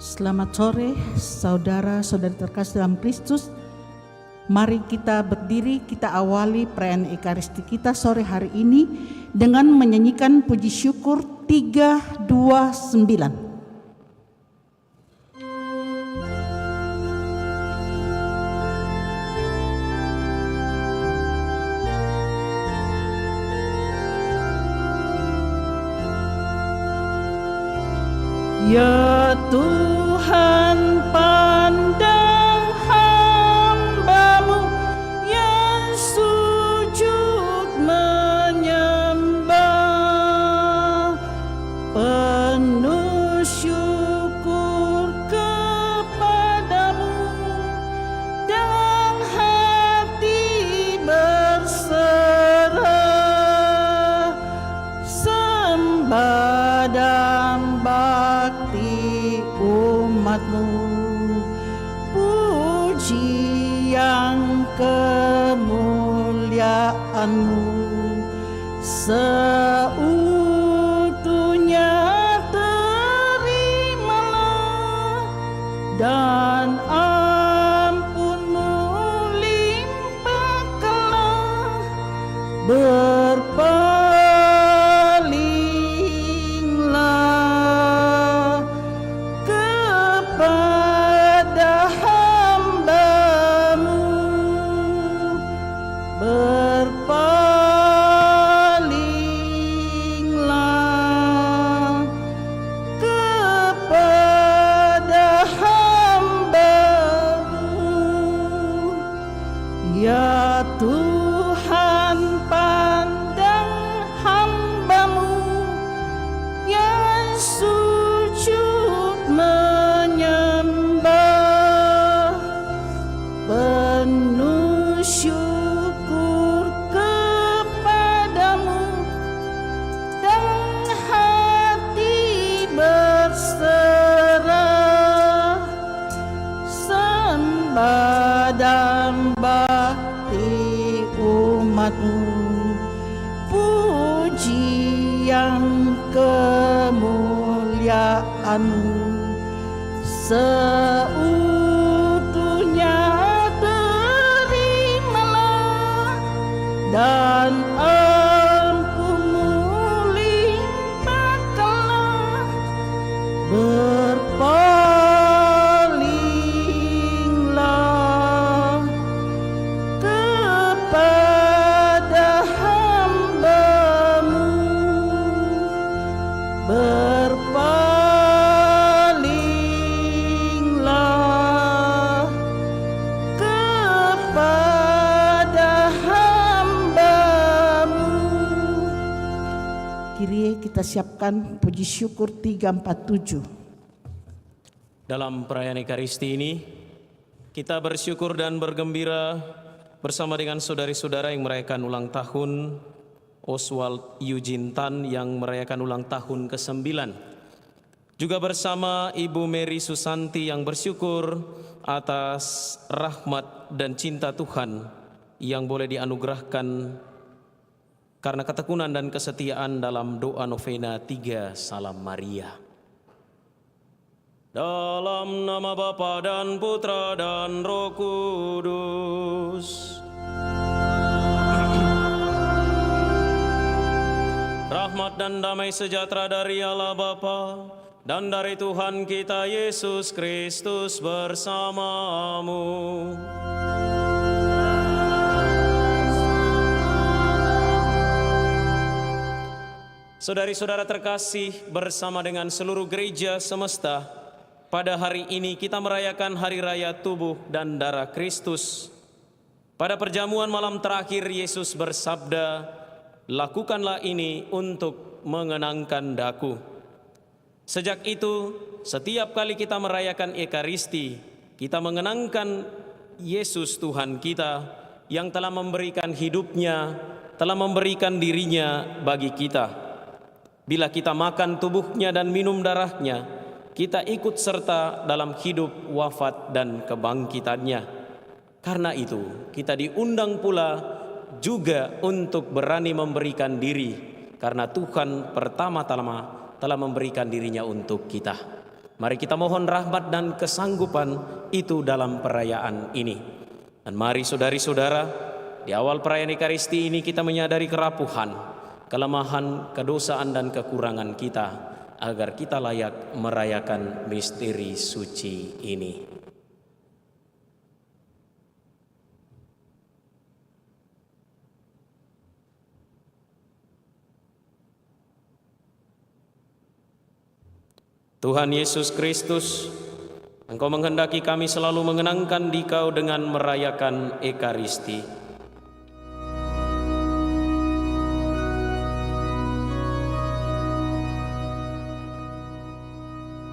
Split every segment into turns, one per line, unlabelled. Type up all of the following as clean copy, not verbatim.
Selamat sore saudara-saudari terkasih dalam Kristus. Mari kita berdiri, kita awali perayaan Ekaristi kita sore hari ini dengan menyanyikan puji syukur 329. Ya Tuhan, pandang hamba-Mu yang sujud menyembah, penuh syukur kepadamu dan hati berserah, sembah dan bakti umat-Mu, puji yang kemuliaan-Mu seutuhnya terimalah, dan ampun-Mu limpahkanlah, berpalinglah kepada hamba-Mu, berpalinglah kepada hamba-Mu. Ya Tuhan, pandang hamba-Mu yang sujud menyembah, penuh syukur kepadamu dan hati berserah, sembah dan bakti umat-Mu, puji yang kemuliaan-Mu seutuhnya terimalah, dan ampun-Mu limpahkanlah, berpalinglah kepada hamba-Mu, berpalinglah kepada hamba-Mu. Kyrie, kita siapkan puji syukur 347.
Dalam perayaan Ekaristi ini, kita bersyukur dan bergembira bersama dengan saudari-saudara yang merayakan ulang tahun, Oswald Eugene Tan yang merayakan ulang tahun ke-9. Juga bersama Ibu Mary Susanti yang bersyukur atas rahmat dan cinta Tuhan yang boleh dianugerahkan karena ketekunan dan kesetiaan dalam doa novena 3 Salam Maria. Dalam nama Bapa dan Putra dan Roh Kudus. Rahmat dan damai sejahtera dari Allah Bapa dan dari Tuhan kita Yesus Kristus bersamamu. Saudari-saudara terkasih, bersama dengan seluruh gereja semesta, pada hari ini kita merayakan Hari Raya Tubuh dan Darah Kristus. Pada perjamuan malam terakhir Yesus bersabda, "Lakukanlah ini untuk mengenangkan Daku." Sejak itu, setiap kali kita merayakan Ekaristi, kita mengenangkan Yesus Tuhan kita yang telah memberikan hidupnya, telah memberikan dirinya bagi kita. Bila kita makan tubuhnya dan minum darahnya, kita ikut serta dalam hidup, wafat, dan kebangkitannya. Karena itu, kita diundang pula juga untuk berani memberikan diri, karena Tuhan pertama-tama telah memberikan dirinya untuk kita. Mari kita mohon rahmat dan kesanggupan itu dalam perayaan ini. Dan mari saudari-saudara, di awal perayaan Ekaristi ini kita menyadari kerapuhan, kelemahan, kedosaan dan kekurangan kita, agar kita layak merayakan misteri suci ini. Tuhan Yesus Kristus, Engkau menghendaki kami selalu mengenangkan Dikau dengan merayakan Ekaristi.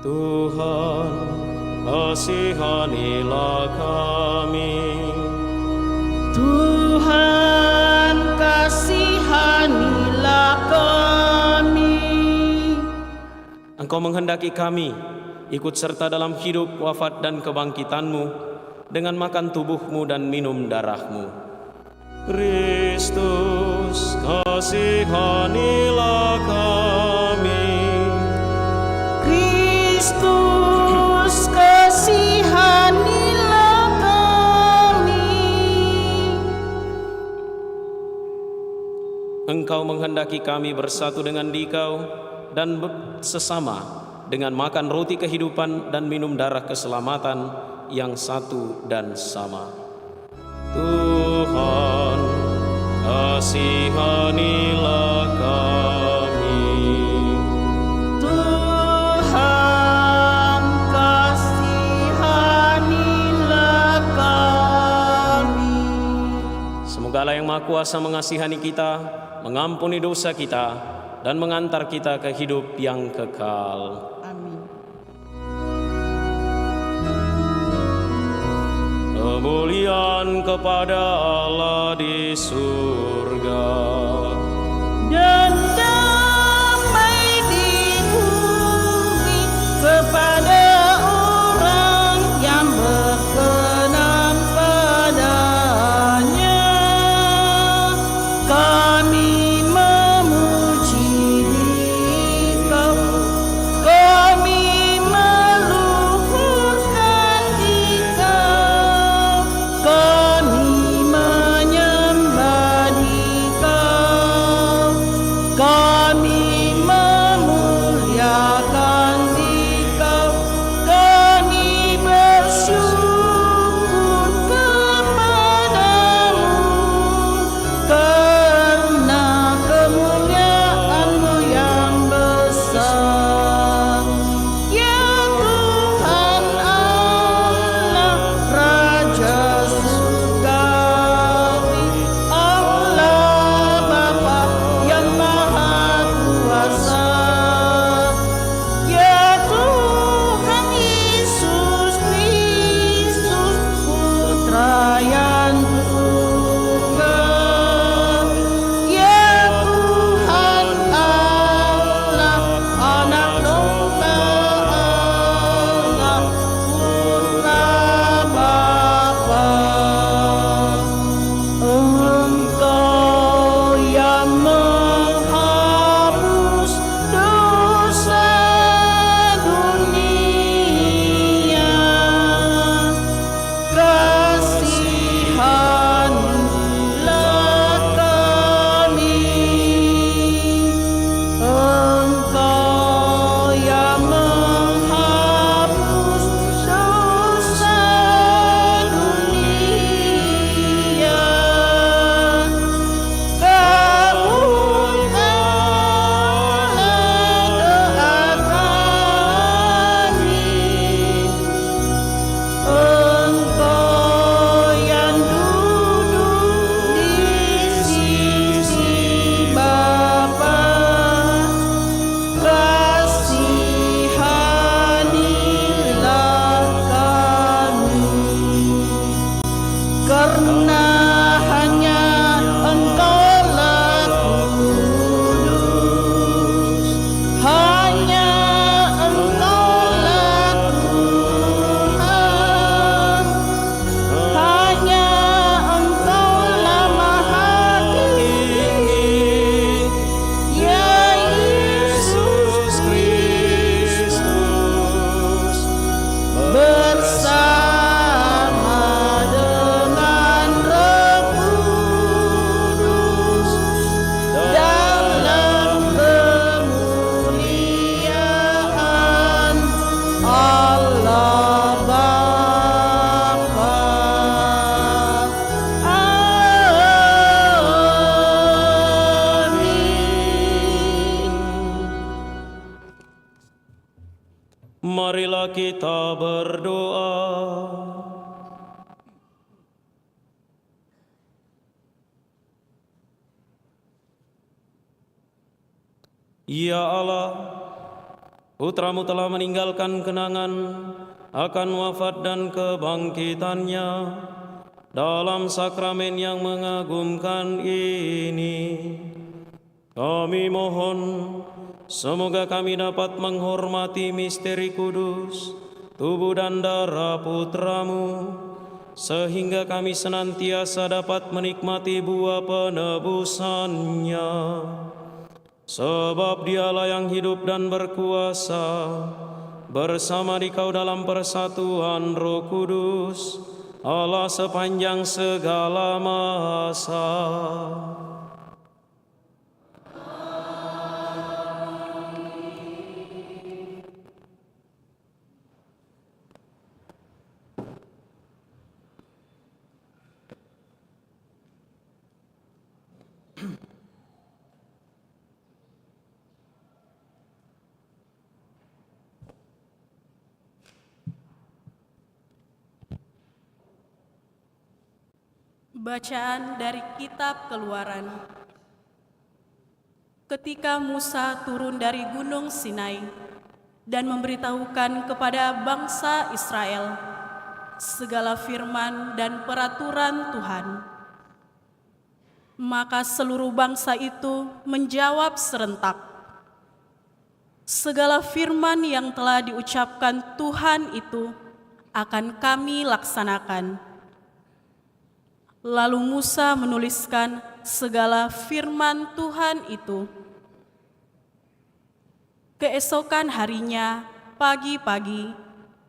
Tuhan, kasihanilah kami.
Tuhan, kasihanilah kami.
Engkau menghendaki kami ikut serta dalam hidup, wafat, dan kebangkitan-Mu dengan makan tubuh-Mu dan minum darah-Mu. Kristus, kasihanilah kami.
Kristus, kasihanilah kami.
Engkau menghendaki kami bersatu dengan Dikau dan sesama dengan makan roti kehidupan dan minum darah keselamatan yang satu dan sama. Tuhan, kasihanilah kami.
Tuhan, kasihanilah kami.
Semoga Allah yang Maha Kuasa mengasihani kita, mengampuni dosa kita, dan mengantar kita ke hidup yang kekal.
Amin.
Kemuliaan kepada Allah di surga
Dan damai di bumi kepada orang yang berkenan padanya. Kami memuji Dikau, kami meluhurkan Dikau, kami menyembah Dikau,
Marilah kita berdoa. Ya Allah, Putra-Mu telah meninggalkan kenangan akan wafat dan kebangkitannya dalam sakramen yang mengagumkan ini. Kami mohon, semoga kami dapat menghormati misteri kudus, tubuh dan darah Putra-Mu, sehingga kami senantiasa dapat menikmati buah penebusannya. Sebab Dialah yang hidup dan berkuasa, bersama Dikau dalam persatuan Roh Kudus, Allah sepanjang segala masa.
Bacaan dari Kitab Keluaran. Ketika Musa turun dari Gunung Sinai dan memberitahukan kepada bangsa Israel segala firman dan peraturan Tuhan, maka seluruh bangsa itu menjawab serentak, "Segala firman yang telah diucapkan Tuhan itu akan kami laksanakan." Lalu Musa menuliskan segala firman Tuhan itu. Keesokan harinya, pagi-pagi,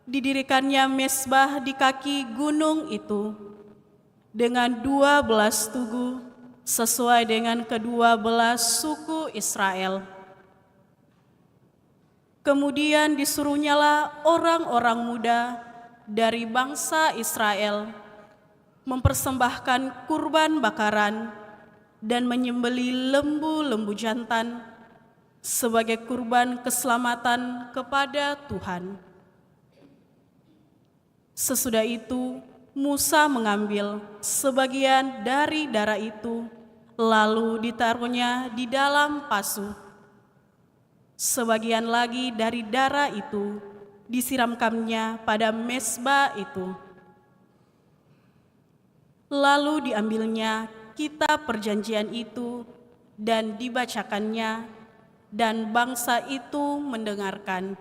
didirikannya mezbah di kaki gunung itu dengan 12 tugu sesuai dengan ke-12 suku Israel. Kemudian disuruhnyalah orang-orang muda dari bangsa Israel mempersembahkan kurban bakaran dan menyembelih lembu-lembu jantan sebagai kurban keselamatan kepada Tuhan. Sesudah itu, Musa mengambil sebagian dari darah itu, lalu ditaruhnya di dalam pasu. Sebagian lagi dari darah itu disiramkannya pada mezbah itu. Lalu diambilnya kitab perjanjian itu dan dibacakannya, dan bangsa itu mendengarkan.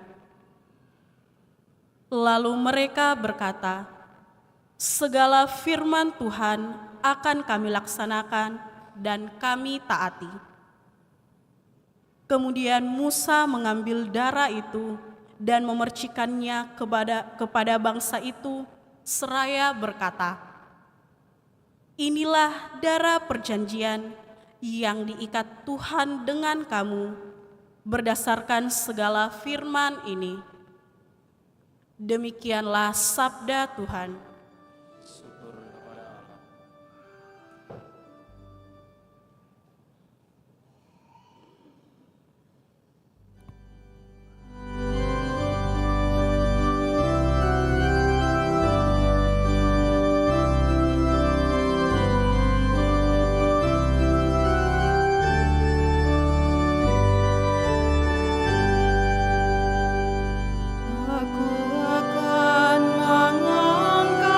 Lalu mereka berkata, "Segala firman Tuhan akan kami laksanakan dan kami taati." Kemudian Musa mengambil darah itu dan memercikannya kepada bangsa itu, seraya berkata, "Inilah darah perjanjian yang diikat Tuhan dengan kamu berdasarkan segala firman ini." Demikianlah sabda Tuhan.
Aku akan mengangkat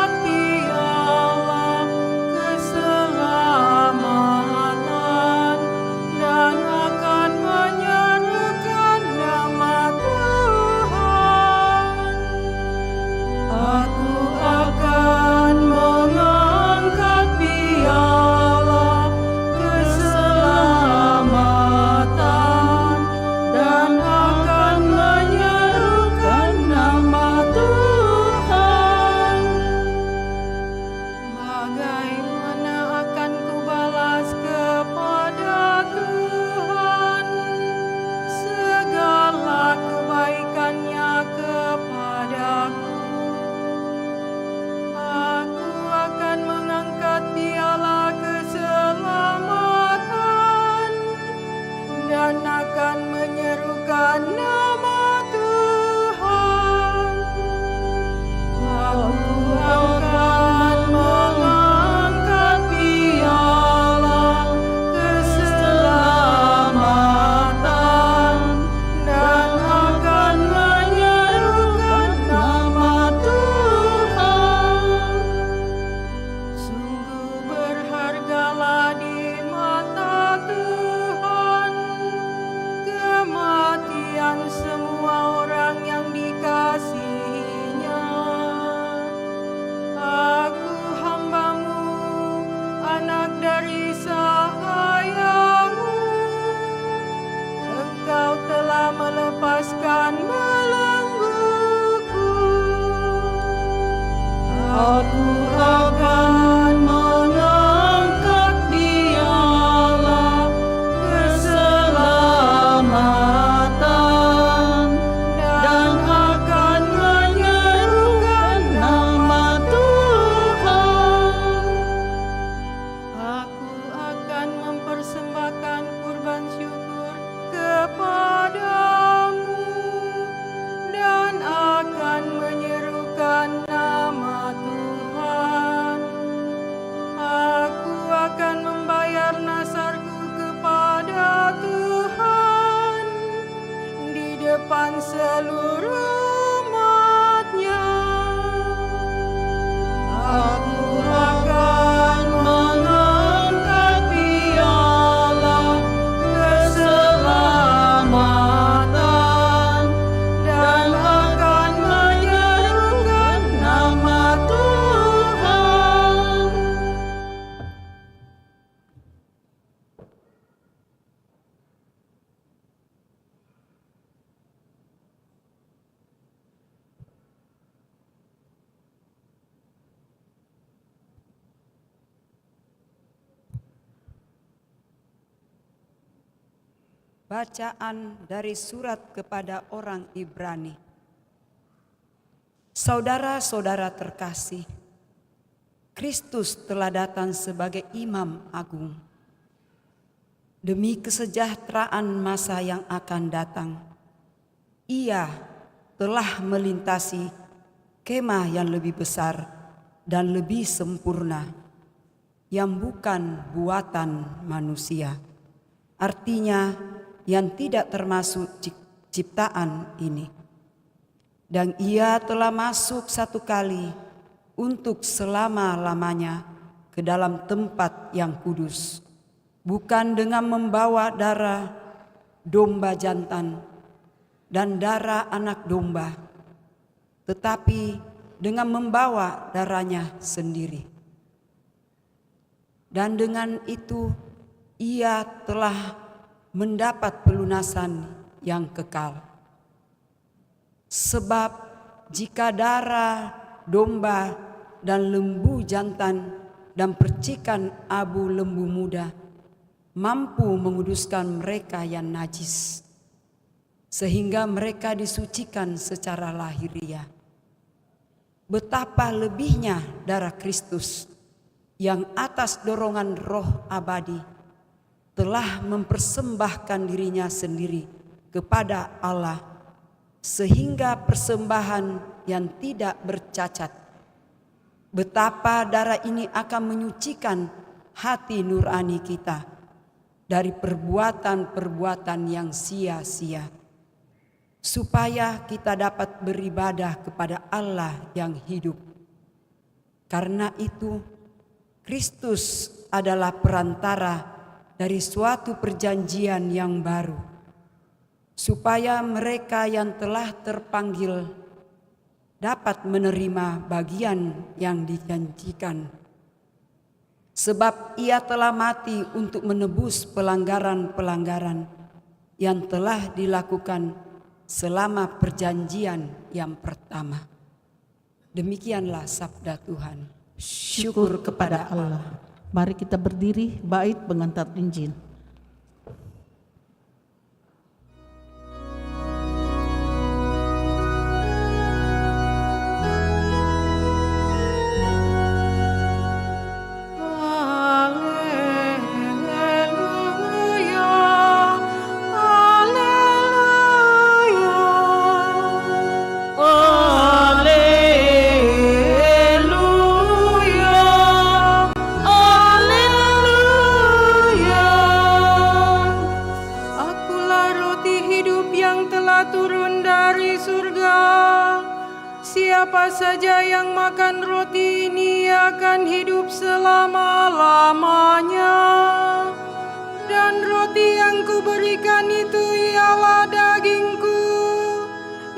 depan seluruh umatnya. Aku akan mengangkat piala keselamatan dan akan menyerukan nama Tuhan.
Bacaan dari surat kepada orang Ibrani. Saudara-saudara terkasih, Kristus telah datang sebagai Imam Agung. Demi kesejahteraan masa yang akan datang, Ia telah melintasi kemah yang lebih besar dan lebih sempurna, yang bukan buatan manusia. Artinya, yang tidak termasuk ciptaan ini. Dan Ia telah masuk satu kali untuk selama-lamanya ke dalam tempat yang kudus, bukan dengan membawa darah domba jantan dan darah anak domba, tetapi dengan membawa darahnya sendiri. Dan dengan itu Ia telah mendapat pelunasan yang kekal. Sebab jika darah domba dan lembu jantan dan percikan abu lembu muda mampu menguduskan mereka yang najis, sehingga mereka disucikan secara lahiriah, betapa lebihnya darah Kristus yang atas dorongan Roh abadi telah mempersembahkan dirinya sendiri kepada Allah, sehingga persembahan yang tidak bercacat. Betapa darah ini akan menyucikan hati nurani kita dari perbuatan-perbuatan yang sia-sia, supaya kita dapat beribadah kepada Allah yang hidup. Karena itu, Kristus adalah perantara dari suatu perjanjian yang baru, supaya mereka yang telah terpanggil dapat menerima bagian yang dijanjikan. Sebab Ia telah mati untuk menebus pelanggaran-pelanggaran yang telah dilakukan selama perjanjian yang pertama. Demikianlah sabda Tuhan.
Syukur kepada Allah. Mari kita berdiri, bait pengantar Injil.
Siapa saja yang makan roti ini akan hidup selama-lamanya. Dan roti yang kuberikan itu ialah dagingku,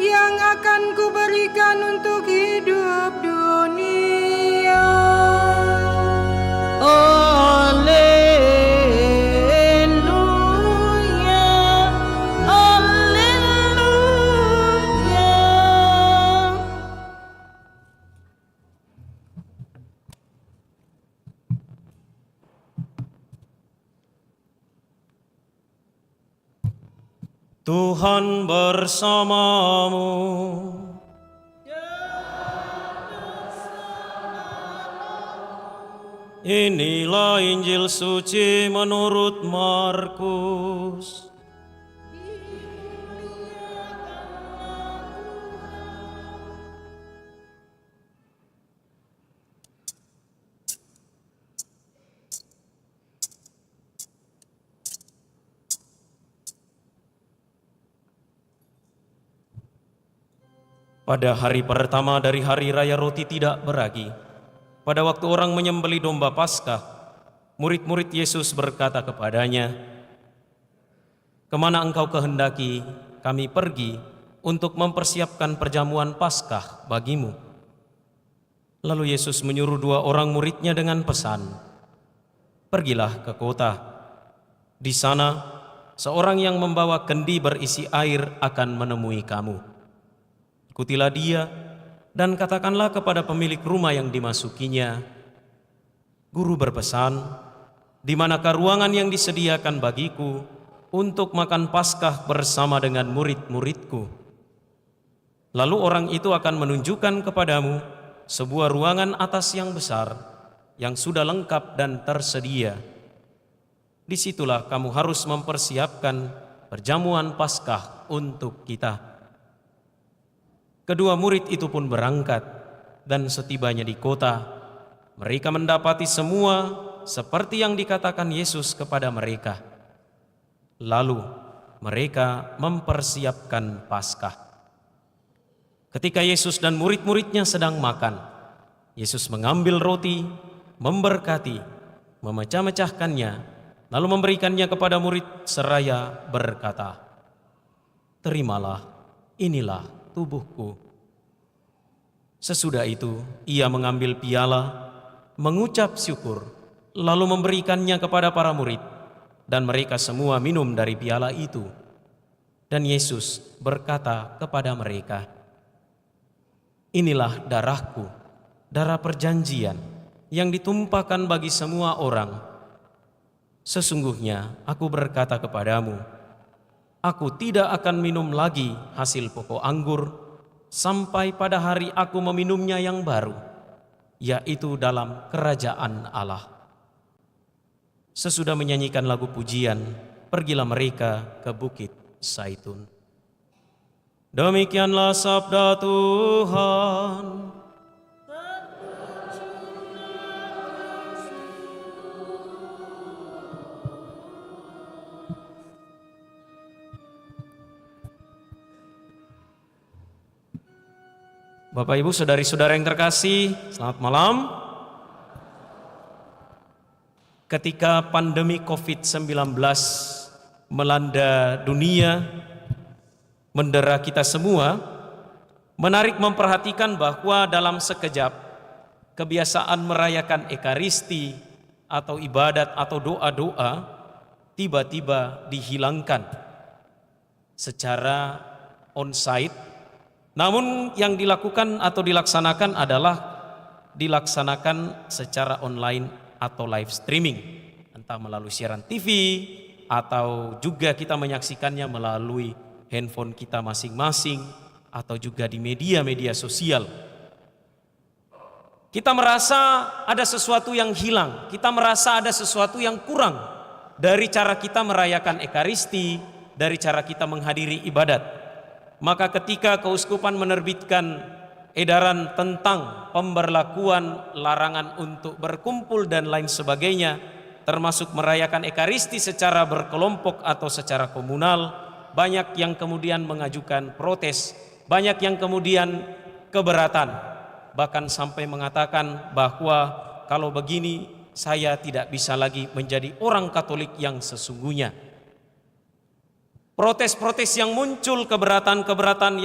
yang akan kuberikan untuk hidup dunia.
Tuhan bersamamu. Inilah Injil suci menurut Markus. Pada hari pertama dari hari raya roti tidak beragi, pada waktu orang menyembelih domba Paskah, murid-murid Yesus berkata kepadanya, "Kemana engkau kehendaki kami pergi untuk mempersiapkan perjamuan Paskah bagimu?" Lalu Yesus menyuruh 2 orang muridnya dengan pesan, "Pergilah ke kota. Di sana seorang yang membawa kendi berisi air akan menemui kamu. Ikutilah dia dan katakanlah kepada pemilik rumah yang dimasukinya, 'Guru berpesan, di manakah ruangan yang disediakan bagiku untuk makan Paskah bersama dengan murid-muridku?' Lalu orang itu akan menunjukkan kepadamu sebuah ruangan atas yang besar, yang sudah lengkap dan tersedia. Disitulah kamu harus mempersiapkan perjamuan Paskah untuk kita." Kedua murid itu pun berangkat, dan setibanya di kota, mereka mendapati semua seperti yang dikatakan Yesus kepada mereka. Lalu mereka mempersiapkan Paskah. Ketika Yesus dan murid-muridnya sedang makan, Yesus mengambil roti, memberkati, memecah-mecahkannya, lalu memberikannya kepada murid seraya berkata, "Terimalah, inilah tubuhku." Sesudah itu ia mengambil piala, mengucap syukur, lalu memberikannya kepada para murid, dan mereka semua minum dari piala itu. Dan Yesus berkata kepada mereka, "Inilah darahku, darah perjanjian yang ditumpahkan bagi semua orang. Sesungguhnya aku berkata kepadamu, aku tidak akan minum lagi hasil pokok anggur sampai pada hari aku meminumnya yang baru, yaitu dalam kerajaan Allah." Sesudah menyanyikan lagu pujian, pergilah mereka ke Bukit Zaitun. Demikianlah sabda Tuhan. Bapak Ibu saudari-saudara yang terkasih, selamat malam. Ketika pandemi COVID-19 melanda dunia, mendera kita semua, menarik memperhatikan bahwa dalam sekejap kebiasaan merayakan Ekaristi atau ibadat atau doa-doa tiba-tiba dihilangkan secara on-site. Namun yang dilakukan atau dilaksanakan adalah dilaksanakan secara online atau live streaming, entah melalui siaran TV atau juga kita menyaksikannya melalui handphone kita masing-masing atau juga di media-media sosial. Kita merasa ada sesuatu yang hilang, kita merasa ada sesuatu yang kurang dari cara kita merayakan Ekaristi, dari cara kita menghadiri ibadat. Maka ketika keuskupan menerbitkan edaran tentang pemberlakuan larangan untuk berkumpul dan lain sebagainya, termasuk merayakan Ekaristi secara berkelompok atau secara komunal, banyak yang kemudian mengajukan protes, banyak yang kemudian keberatan, bahkan sampai mengatakan bahwa kalau begini saya tidak bisa lagi menjadi orang Katolik yang sesungguhnya. Protes-protes yang muncul, keberatan-keberatan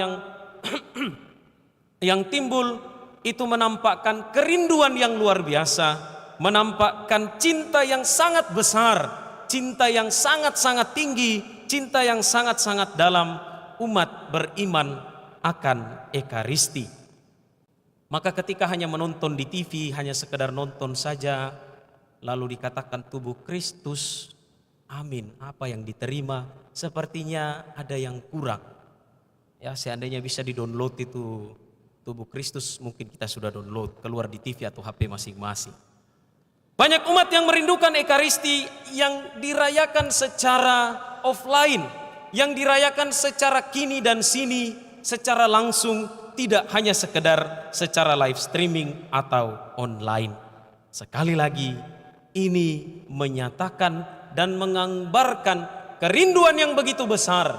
yang timbul itu menampakkan kerinduan yang luar biasa, menampakkan cinta yang sangat besar, cinta yang sangat-sangat tinggi, cinta yang sangat-sangat dalam umat beriman akan Ekaristi. Maka ketika hanya menonton di TV, hanya sekedar nonton saja, lalu dikatakan tubuh Kristus, amin, apa yang diterima? Sepertinya ada yang kurang. Ya, seandainya bisa di-download itu tubuh Kristus, mungkin kita sudah download, keluar di TV atau HP masing-masing. Banyak umat yang merindukan Ekaristi yang dirayakan secara offline, yang dirayakan secara kini dan sini, secara langsung, tidak hanya sekedar secara live streaming atau online. Sekali lagi, ini menyatakan dan menggambarkan kerinduan yang begitu besar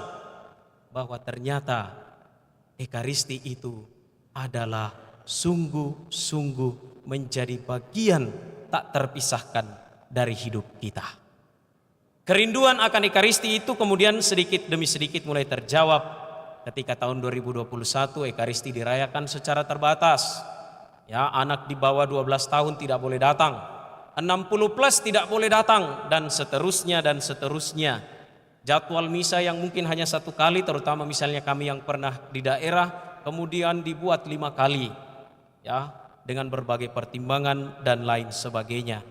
bahwa ternyata Ekaristi itu adalah sungguh-sungguh menjadi bagian tak terpisahkan dari hidup kita. Kerinduan akan Ekaristi itu kemudian sedikit demi sedikit mulai terjawab ketika tahun 2021 Ekaristi dirayakan secara terbatas. Ya, anak di bawah 12 tahun tidak boleh datang, 60 plus tidak boleh datang, dan seterusnya dan seterusnya. Jadwal misa yang mungkin hanya 1 kali, terutama misalnya kami yang pernah di daerah, kemudian dibuat 5 kali, ya, dengan berbagai pertimbangan dan lain sebagainya.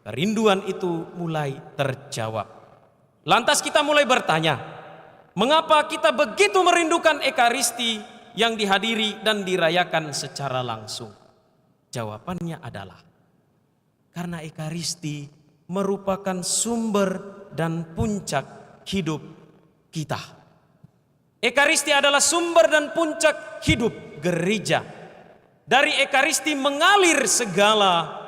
Kerinduan itu mulai terjawab. Lantas kita mulai bertanya, mengapa kita begitu merindukan Ekaristi yang dihadiri dan dirayakan secara langsung? Jawabannya adalah karena Ekaristi merupakan sumber dan puncak hidup kita. Ekaristi adalah sumber dan puncak hidup gereja. Dari Ekaristi mengalir segala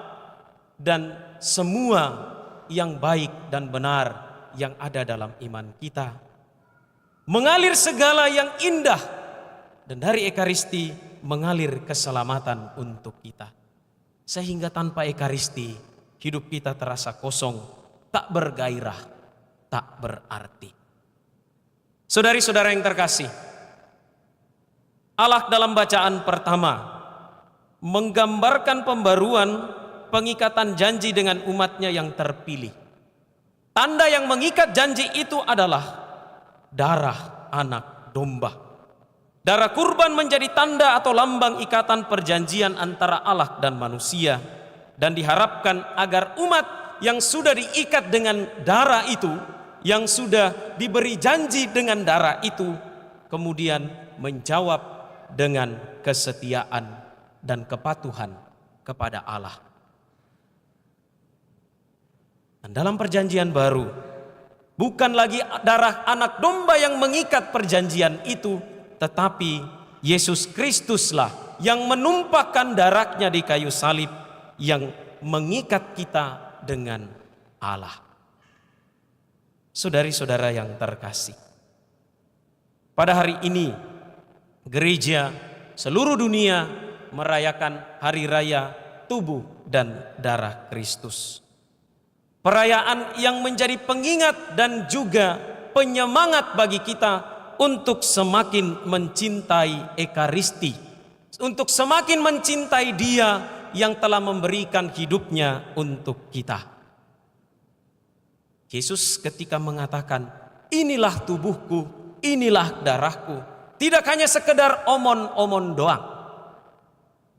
dan semua yang baik dan benar yang ada dalam iman kita. Mengalir segala yang indah, dan dari Ekaristi mengalir keselamatan untuk kita. Sehingga tanpa Ekaristi hidup kita terasa kosong, tak bergairah, tak berarti. Saudari-saudara yang terkasih, Allah dalam bacaan pertama menggambarkan pembaruan pengikatan janji dengan umatnya yang terpilih. Tanda yang mengikat janji itu adalah darah anak domba. Darah kurban menjadi tanda atau lambang ikatan perjanjian antara Allah dan manusia, dan diharapkan agar umat yang sudah diikat dengan darah itu, yang sudah diberi janji dengan darah itu, kemudian menjawab dengan kesetiaan dan kepatuhan kepada Allah. Dan dalam perjanjian baru, bukan lagi darah anak domba yang mengikat perjanjian itu, tetapi Yesus Kristuslah yang menumpahkan darahnya di kayu salib yang mengikat kita dengan Allah. Saudari-saudara yang terkasih, pada hari ini gereja seluruh dunia merayakan hari raya tubuh dan darah Kristus. Perayaan yang menjadi pengingat dan juga penyemangat bagi kita untuk semakin mencintai Ekaristi, untuk semakin mencintai Dia yang telah memberikan hidupnya untuk kita. Yesus ketika mengatakan, inilah tubuhku, inilah darahku, tidak hanya sekedar omon-omon doang,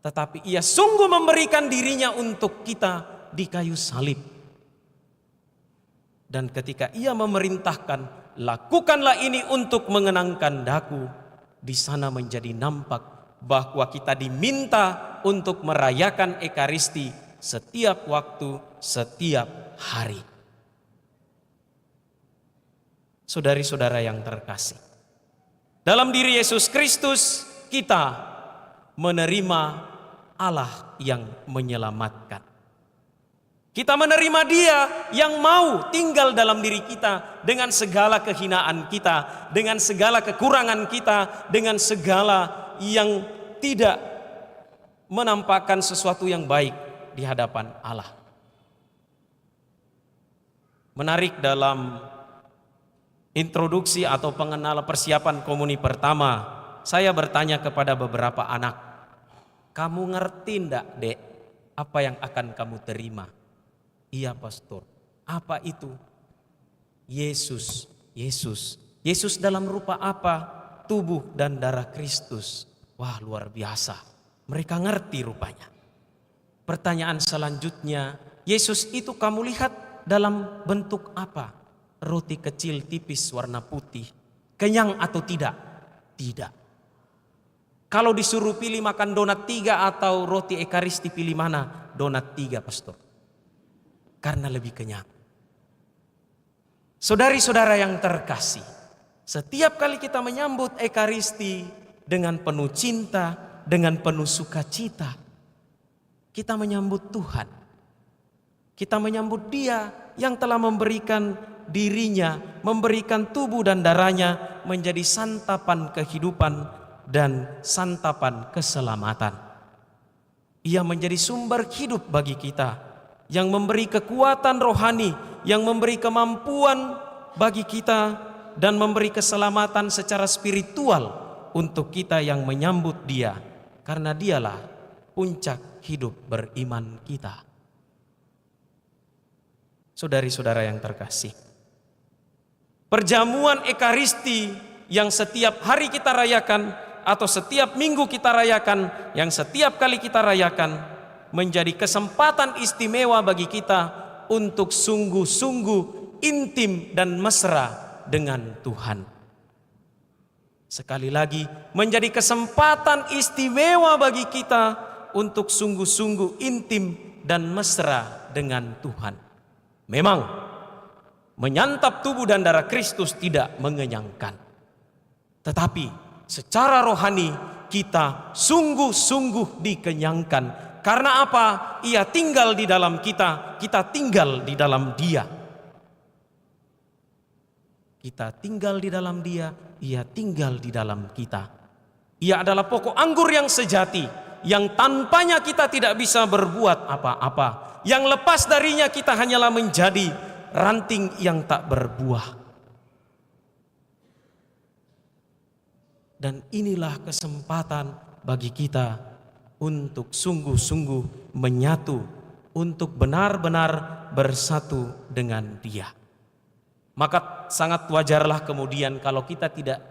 tetapi Ia sungguh memberikan dirinya untuk kita di kayu salib. Dan ketika Ia memerintahkan, lakukanlah ini untuk mengenangkan daku, di sana menjadi nampak bahwa kita diminta untuk merayakan Ekaristi setiap waktu, setiap hari. Saudari-saudara yang terkasih, dalam diri Yesus Kristus kita menerima Allah yang menyelamatkan. Kita menerima Dia yang mau tinggal dalam diri kita dengan segala kehinaan kita, dengan segala kekurangan kita, dengan segala yang tidak menampakkan sesuatu yang baik di hadapan Allah. Menarik dalam introduksi atau pengenalan persiapan komuni pertama, saya bertanya kepada beberapa anak, kamu ngerti ndak, Dek, apa yang akan kamu terima? Iya, Pastor. Apa itu? Yesus. Yesus dalam rupa apa? Tubuh dan darah Kristus. Wah, luar biasa. Mereka ngerti rupanya. Pertanyaan selanjutnya, Yesus itu kamu lihat dalam bentuk apa? Roti kecil tipis warna putih. Kenyang atau tidak? Tidak. Kalau disuruh pilih makan donat 3 atau roti Ekaristi, pilih mana? Donat 3, Pastor. Karena lebih kenyang. Saudari-saudara yang terkasih, setiap kali kita menyambut Ekaristi dengan penuh cinta, dengan penuh sukacita, kita menyambut Tuhan. Kita menyambut Dia yang telah memberikan dirinya, memberikan tubuh dan darahnya menjadi santapan kehidupan dan santapan keselamatan. Ia menjadi sumber hidup bagi kita, yang memberi kekuatan rohani, yang memberi kemampuan bagi kita, dan memberi keselamatan secara spiritual untuk kita yang menyambut Dia, karena Dialah puncak hidup beriman kita. Saudari-saudara yang terkasih, perjamuan Ekaristi yang setiap hari kita rayakan atau setiap minggu kita rayakan, yang setiap kali kita rayakan, menjadi kesempatan istimewa bagi kita untuk sungguh-sungguh intim dan mesra dengan Tuhan. Sekali lagi, menjadi kesempatan istimewa bagi kita untuk sungguh-sungguh intim dan mesra dengan Tuhan. Memang menyantap tubuh dan darah Kristus tidak mengenyangkan, tetapi secara rohani kita sungguh-sungguh dikenyangkan. Karena apa? Ia tinggal di dalam kita, kita tinggal di dalam Dia. Kita tinggal di dalam Dia, Ia tinggal di dalam kita. Ia adalah pokok anggur yang sejati, yang tanpanya kita tidak bisa berbuat apa-apa. Yang lepas darinya kita hanyalah menjadi ranting yang tak berbuah. Dan inilah kesempatan bagi kita untuk sungguh-sungguh menyatu, untuk benar-benar bersatu dengan Dia. Maka sangat wajarlah kemudian kalau kita tidak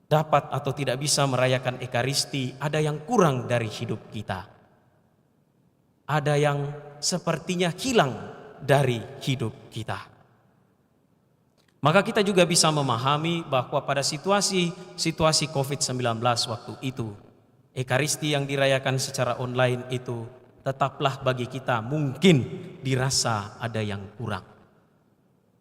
dapat atau tidak bisa merayakan Ekaristi, ada yang kurang dari hidup kita. Ada yang sepertinya hilang dari hidup kita. Maka kita juga bisa memahami bahwa pada situasi COVID-19 waktu itu, Ekaristi yang dirayakan secara online itu tetaplah bagi kita mungkin dirasa ada yang kurang.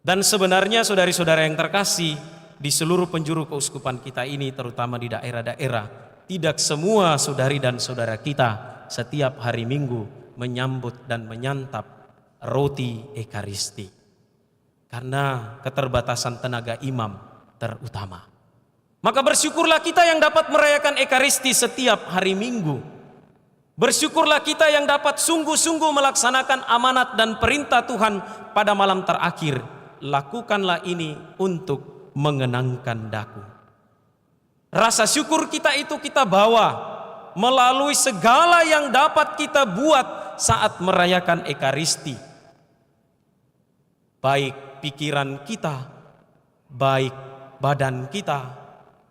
Dan sebenarnya saudari-saudara yang terkasih, di seluruh penjuru keuskupan kita ini, terutama di daerah-daerah, tidak semua saudari dan saudara kita setiap hari Minggu menyambut dan menyantap roti Ekaristi. Karena keterbatasan tenaga imam terutama. Maka bersyukurlah kita yang dapat merayakan Ekaristi setiap hari Minggu. Bersyukurlah kita yang dapat sungguh-sungguh melaksanakan amanat dan perintah Tuhan pada malam terakhir. Lakukanlah ini untuk mengenangkan daku. Rasa syukur kita itu kita bawa melalui segala yang dapat kita buat saat merayakan Ekaristi. Baik pikiran kita, baik badan kita,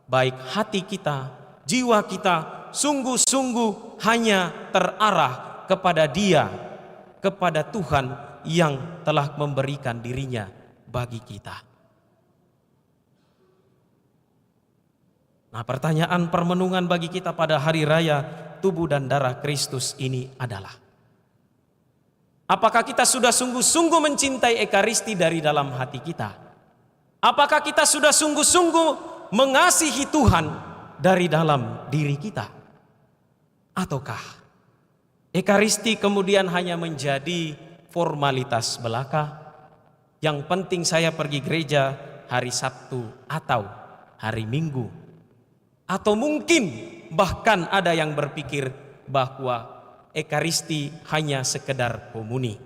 baik hati kita, jiwa kita, sungguh-sungguh hanya terarah kepada Dia, kepada Tuhan yang telah memberikan dirinya bagi kita. Nah, pertanyaan permenungan bagi kita pada hari raya tubuh dan darah Kristus ini adalah, apakah kita sudah sungguh-sungguh mencintai Ekaristi dari dalam hati kita? Apakah kita sudah sungguh-sungguh mengasihi Tuhan dari dalam diri kita? Ataukah Ekaristi kemudian hanya menjadi formalitas belaka? Yang penting saya pergi gereja hari Sabtu atau hari Minggu. Atau mungkin bahkan ada yang berpikir bahwa Ekaristi hanya sekedar komuni.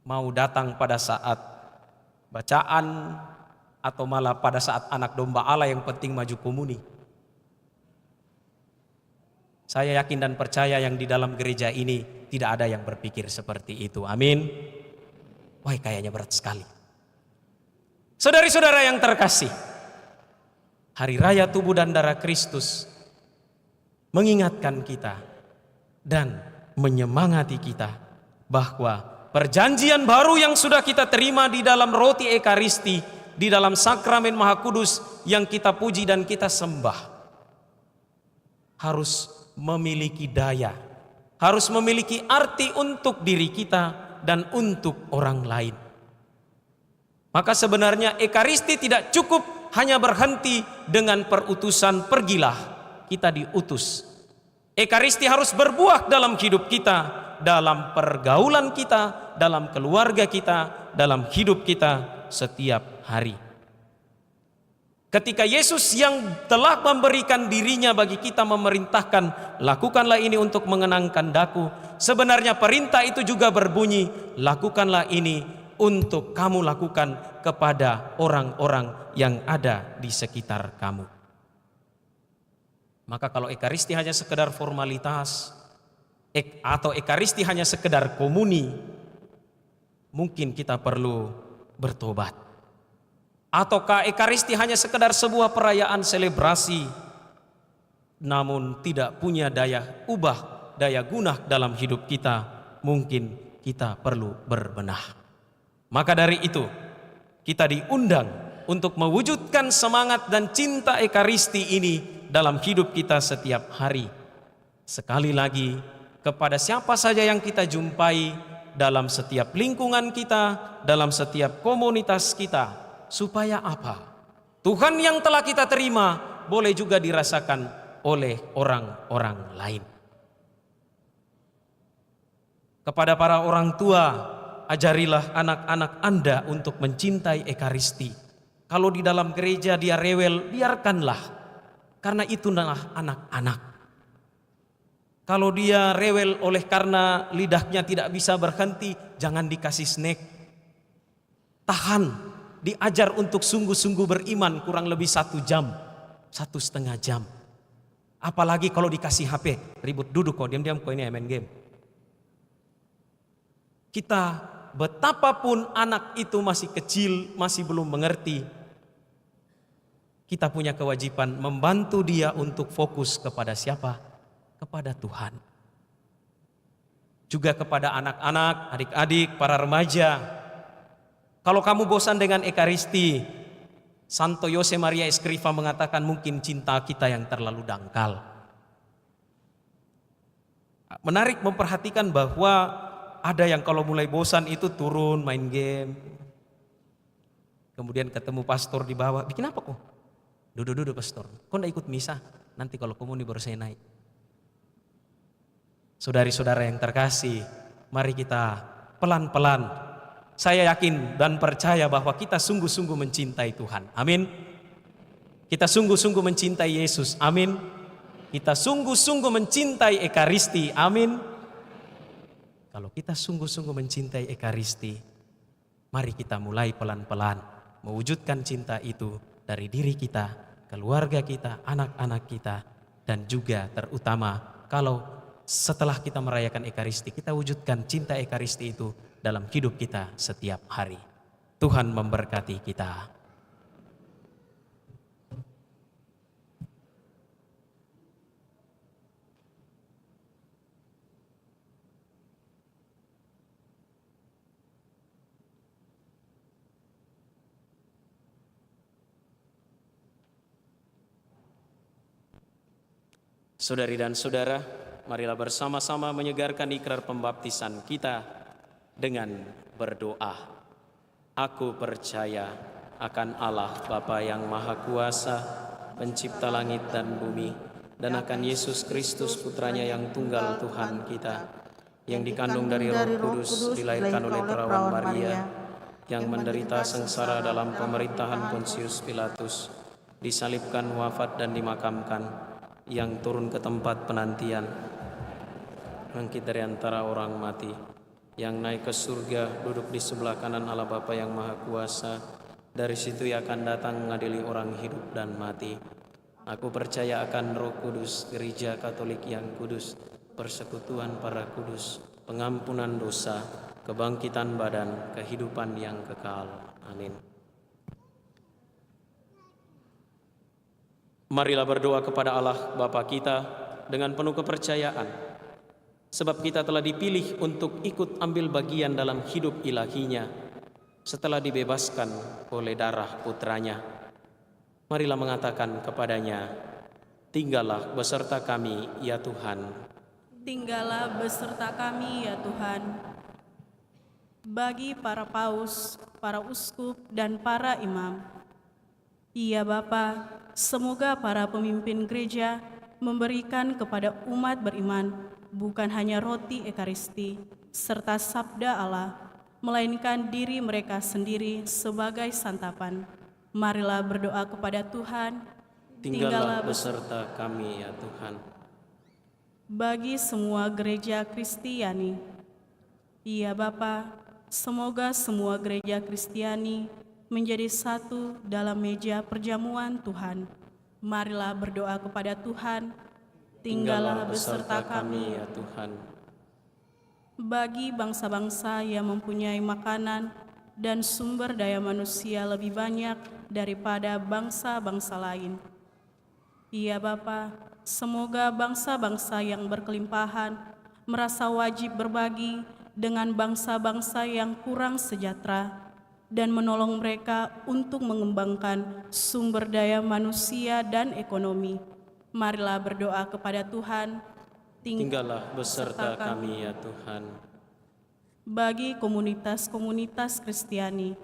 Mau datang pada saat bacaan atau malah pada saat anak domba Allah, yang penting maju komuni. Saya yakin dan percaya yang di dalam gereja ini tidak ada yang berpikir seperti itu. Amin. Wah, kayaknya berat sekali. Saudari-saudara yang terkasih, hari raya tubuh dan darah Kristus mengingatkan kita dan menyemangati kita bahwa perjanjian baru yang sudah kita terima di dalam roti Ekaristi, di dalam sakramen Maha Kudus yang kita puji dan kita sembah, harus memiliki daya, harus memiliki arti untuk diri kita dan untuk orang lain. Maka sebenarnya Ekaristi tidak cukup hanya berhenti dengan perutusan pergilah, kita diutus. Ekaristi harus berbuah dalam hidup kita, dalam pergaulan kita, dalam keluarga kita, dalam hidup kita setiap hari. Ketika Yesus yang telah memberikan dirinya bagi kita memerintahkan, lakukanlah ini untuk mengenangkan daku. Sebenarnya perintah itu juga berbunyi, lakukanlah ini untuk kamu lakukan kepada orang-orang yang ada di sekitar kamu. Maka kalau Ekaristi hanya sekedar formalitas, atau Ekaristi hanya sekedar komuni, mungkin kita perlu bertobat. Ataukah Ekaristi hanya sekedar sebuah perayaan selebrasi, namun tidak punya daya ubah, daya guna dalam hidup kita, mungkin kita perlu berbenah. Maka dari itu, kita diundang untuk mewujudkan semangat dan cinta Ekaristi ini dalam hidup kita setiap hari. Sekali lagi, kepada siapa saja yang kita jumpai dalam setiap lingkungan kita, dalam setiap komunitas kita, supaya apa? Tuhan yang telah kita terima boleh juga dirasakan oleh orang-orang lain. Kepada para orang tua, ajarilah anak-anak Anda untuk mencintai Ekaristi. Kalau di dalam gereja dia rewel, biarkanlah, karena itu adalah anak-anak. Kalau dia rewel oleh karena lidahnya tidak bisa berhenti, jangan dikasih snack. Tahan. Diajar untuk sungguh-sungguh beriman kurang lebih 1 jam, 1,5 jam. Apalagi kalau dikasih HP, ribut, duduk kok, diam-diam kok, ini main game. Kita betapapun anak itu masih kecil, masih belum mengerti, kita punya kewajiban membantu dia untuk fokus kepada siapa? Kepada Tuhan. Juga kepada anak-anak, adik-adik, para remaja. Kalau kamu bosan dengan Ekaristi, Santo Yose Maria Escriva mengatakan mungkin cinta kita yang terlalu dangkal. Menarik memperhatikan bahwa ada yang kalau mulai bosan itu turun main game. Kemudian ketemu pastor di bawah, bikin apa kok? Duduk pastor, kok enggak ikut misa? Nanti kalau komuni baru saya naik. Saudari-saudara yang terkasih, mari kita pelan-pelan. Saya yakin dan percaya bahwa kita sungguh-sungguh mencintai Tuhan. Amin. Kita sungguh-sungguh mencintai Yesus. Amin. Kita sungguh-sungguh mencintai Ekaristi. Amin. Kalau kita sungguh-sungguh mencintai Ekaristi, mari kita mulai pelan-pelan mewujudkan cinta itu dari diri kita, keluarga kita, anak-anak kita, dan juga terutama kalau setelah kita merayakan Ekaristi, kita wujudkan cinta Ekaristi itu dalam hidup kita setiap hari. Tuhan memberkati kita. Saudari dan saudara, marilah bersama-sama menyegarkan ikrar pembaptisan kita dengan berdoa. Aku percaya akan Allah Bapa yang Maha Kuasa, pencipta langit dan bumi, dan akan Yesus Kristus putranya yang tunggal Tuhan kita, yang dikandung dari Roh Kudus, dilahirkan oleh perawan Maria, yang menderita sengsara dalam pemerintahan Pontius Pilatus, disalibkan, wafat dan dimakamkan, yang turun ke tempat penantian, bangkit dari antara orang mati, yang naik ke surga, duduk di sebelah kanan Allah Bapa yang Maha Kuasa. Dari situ ia akan datang mengadili orang hidup dan mati. Aku percaya akan Roh Kudus, Gereja Katolik yang kudus, persekutuan para kudus, pengampunan dosa, kebangkitan badan, kehidupan yang kekal. Amin. Marilah berdoa kepada Allah Bapa kita dengan penuh kepercayaan. Sebab kita telah dipilih untuk ikut ambil bagian dalam hidup ilahinya setelah dibebaskan oleh darah putranya. Marilah mengatakan kepadanya, tinggallah beserta kami ya Tuhan.
Tinggallah beserta kami ya Tuhan. Bagi para paus, para uskup, dan para imam, ya Bapa, semoga para pemimpin gereja memberikan kepada umat beriman bukan hanya roti Ekaristi serta sabda Allah, melainkan diri mereka sendiri sebagai santapan, Marilah berdoa kepada Tuhan.
Tinggallah beserta kami ya Tuhan.
Bagi semua gereja Kristiani, ya Bapa, semoga semua gereja Kristiani menjadi satu dalam meja perjamuan Tuhan. Marilah berdoa kepada Tuhan. Tinggallah beserta kami
ya Tuhan.
Bagi bangsa-bangsa yang mempunyai makanan dan sumber daya manusia lebih banyak daripada bangsa-bangsa lain. Ya Bapa, semoga bangsa-bangsa yang berkelimpahan merasa wajib berbagi dengan bangsa-bangsa yang kurang sejahtera dan menolong mereka untuk mengembangkan sumber daya manusia dan ekonomi. Marilah berdoa kepada Tuhan.
Tinggallah beserta kami ya Tuhan.
Bagi komunitas-komunitas Kristiani,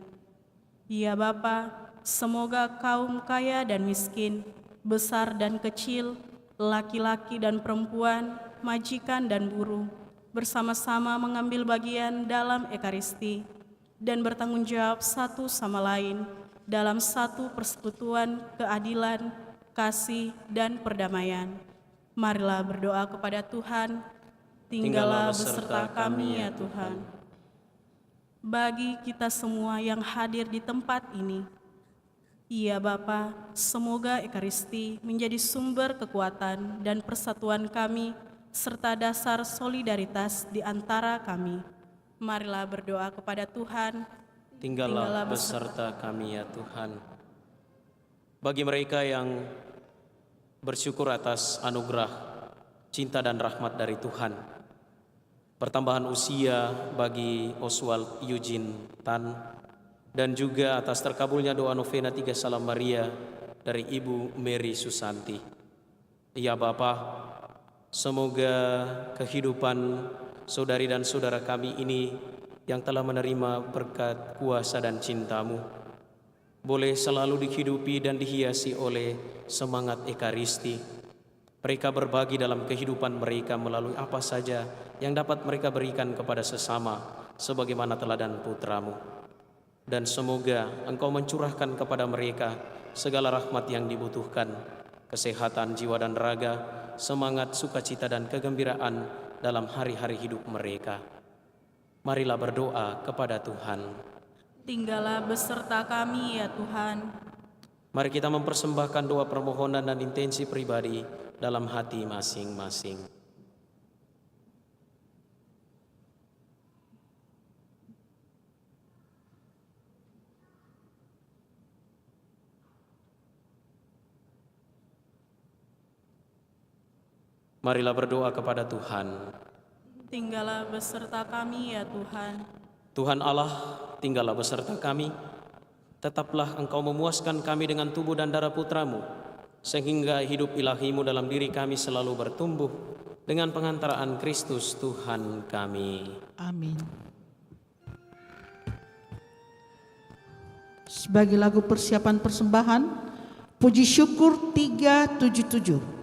ya Bapa, semoga kaum kaya dan miskin, besar dan kecil, laki-laki dan perempuan, majikan dan buruh, bersama-sama mengambil bagian dalam Ekaristi dan bertanggung jawab satu sama lain dalam satu persekutuan keadilan, kasih, dan perdamaian. Marilah berdoa kepada Tuhan. Tinggallah beserta kami ya Tuhan. Bagi kita semua yang hadir di tempat ini, ya Bapa, semoga Ekaristi menjadi sumber kekuatan dan persatuan kami, serta dasar solidaritas di antara kami. Marilah berdoa kepada Tuhan.
Tinggallah beserta kami ya Tuhan. Bagi mereka yang bersyukur atas anugerah, cinta dan rahmat dari Tuhan, pertambahan usia bagi Oswald Eugene Tan, dan juga atas terkabulnya doa novena 3 Salam Maria dari Ibu Mary Susanti. Ya Bapa, semoga kehidupan saudari dan saudara kami ini yang telah menerima berkat kuasa dan cinta-Mu boleh selalu dihidupi dan dihiasi oleh semangat Ekaristi. Mereka berbagi dalam kehidupan mereka melalui apa saja yang dapat mereka berikan kepada sesama sebagaimana teladan putra-Mu. Dan semoga Engkau mencurahkan kepada mereka segala rahmat yang dibutuhkan, kesehatan jiwa dan raga, semangat, sukacita dan kegembiraan dalam hari-hari hidup mereka. Marilah berdoa kepada Tuhan.
Tinggallah beserta kami ya Tuhan.
Mari kita mempersembahkan doa permohonan dan intensi pribadi dalam hati masing-masing. Marilah berdoa kepada Tuhan.
Tinggallah beserta kami ya Tuhan.
Tuhan Allah, tinggallah beserta kami. Tetaplah Engkau memuaskan kami dengan tubuh dan darah putra-Mu, sehingga hidup ilahi-Mu dalam diri kami selalu bertumbuh dengan pengantaraan Kristus Tuhan kami.
Amin. Sebagai lagu persiapan persembahan, puji syukur 377.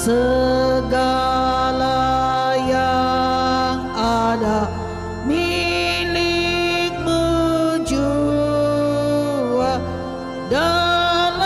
Segala yang ada milik-Mu jua dalam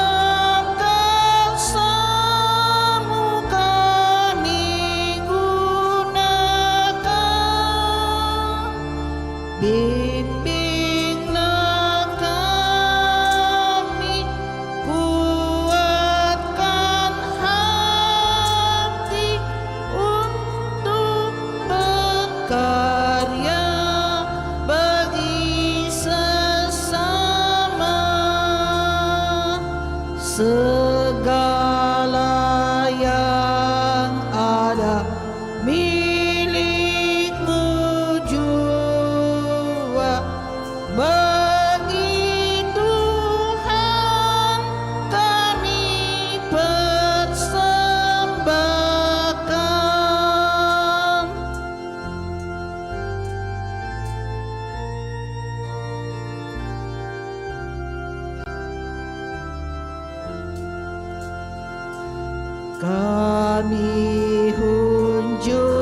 kami hunjukkan,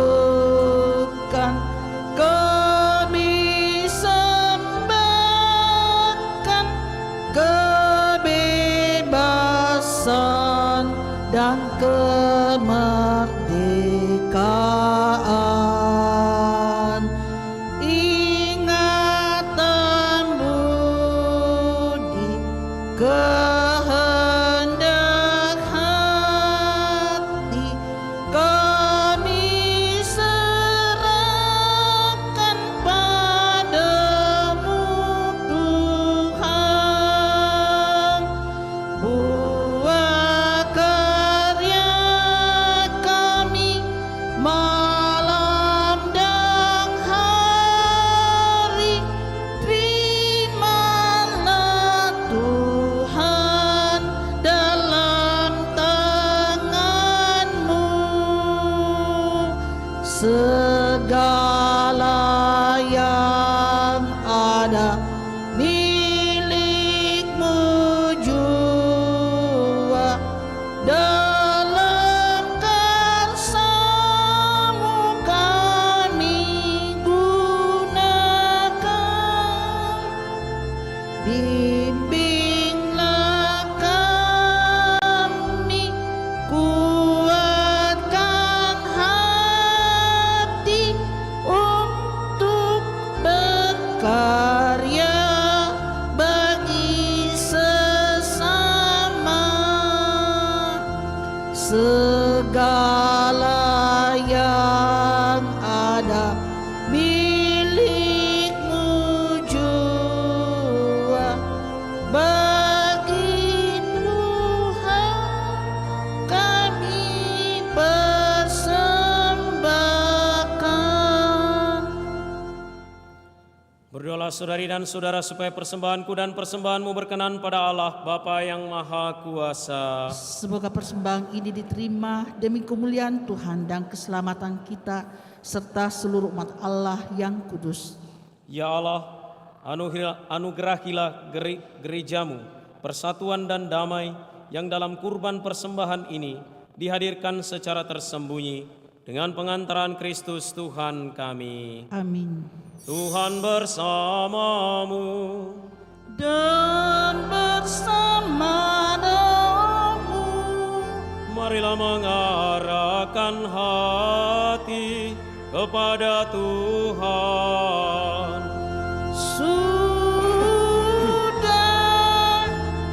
kami sembahkan kebebasan dan kemerdekaan. Ingatan budi kehendak hati kami serahkan padamu Tuhan. Buah karya kami malam dan hari, terimalah Tuhan dalam tangan-Mu. Segala yang ada milik-Mu jua, dalam karsa-Mu kami gunakan. Bimbinglah kami, kuatkan hati untuk berkarya bagi sesama. Segala yang ada milik-Mu jua, bagi Tuhan kami persembahkan.
Berdoalah saudari dan saudara supaya persembahanku dan persembahanmu berkenan pada Allah Bapa yang Maha Kuasa.
Semoga persembahan ini diterima demi kemuliaan Tuhan dan keselamatan kita serta seluruh umat Allah yang kudus.
Ya Allah, anugerahilah gerejamu persatuan dan damai yang dalam kurban persembahan ini dihadirkan secara tersembunyi dengan pengantaran Kristus Tuhan kami.
Amin.
Tuhan bersamamu.
Dan bersama-Mu.
Marilah mengarahkan hati kepada Tuhan.
Sudah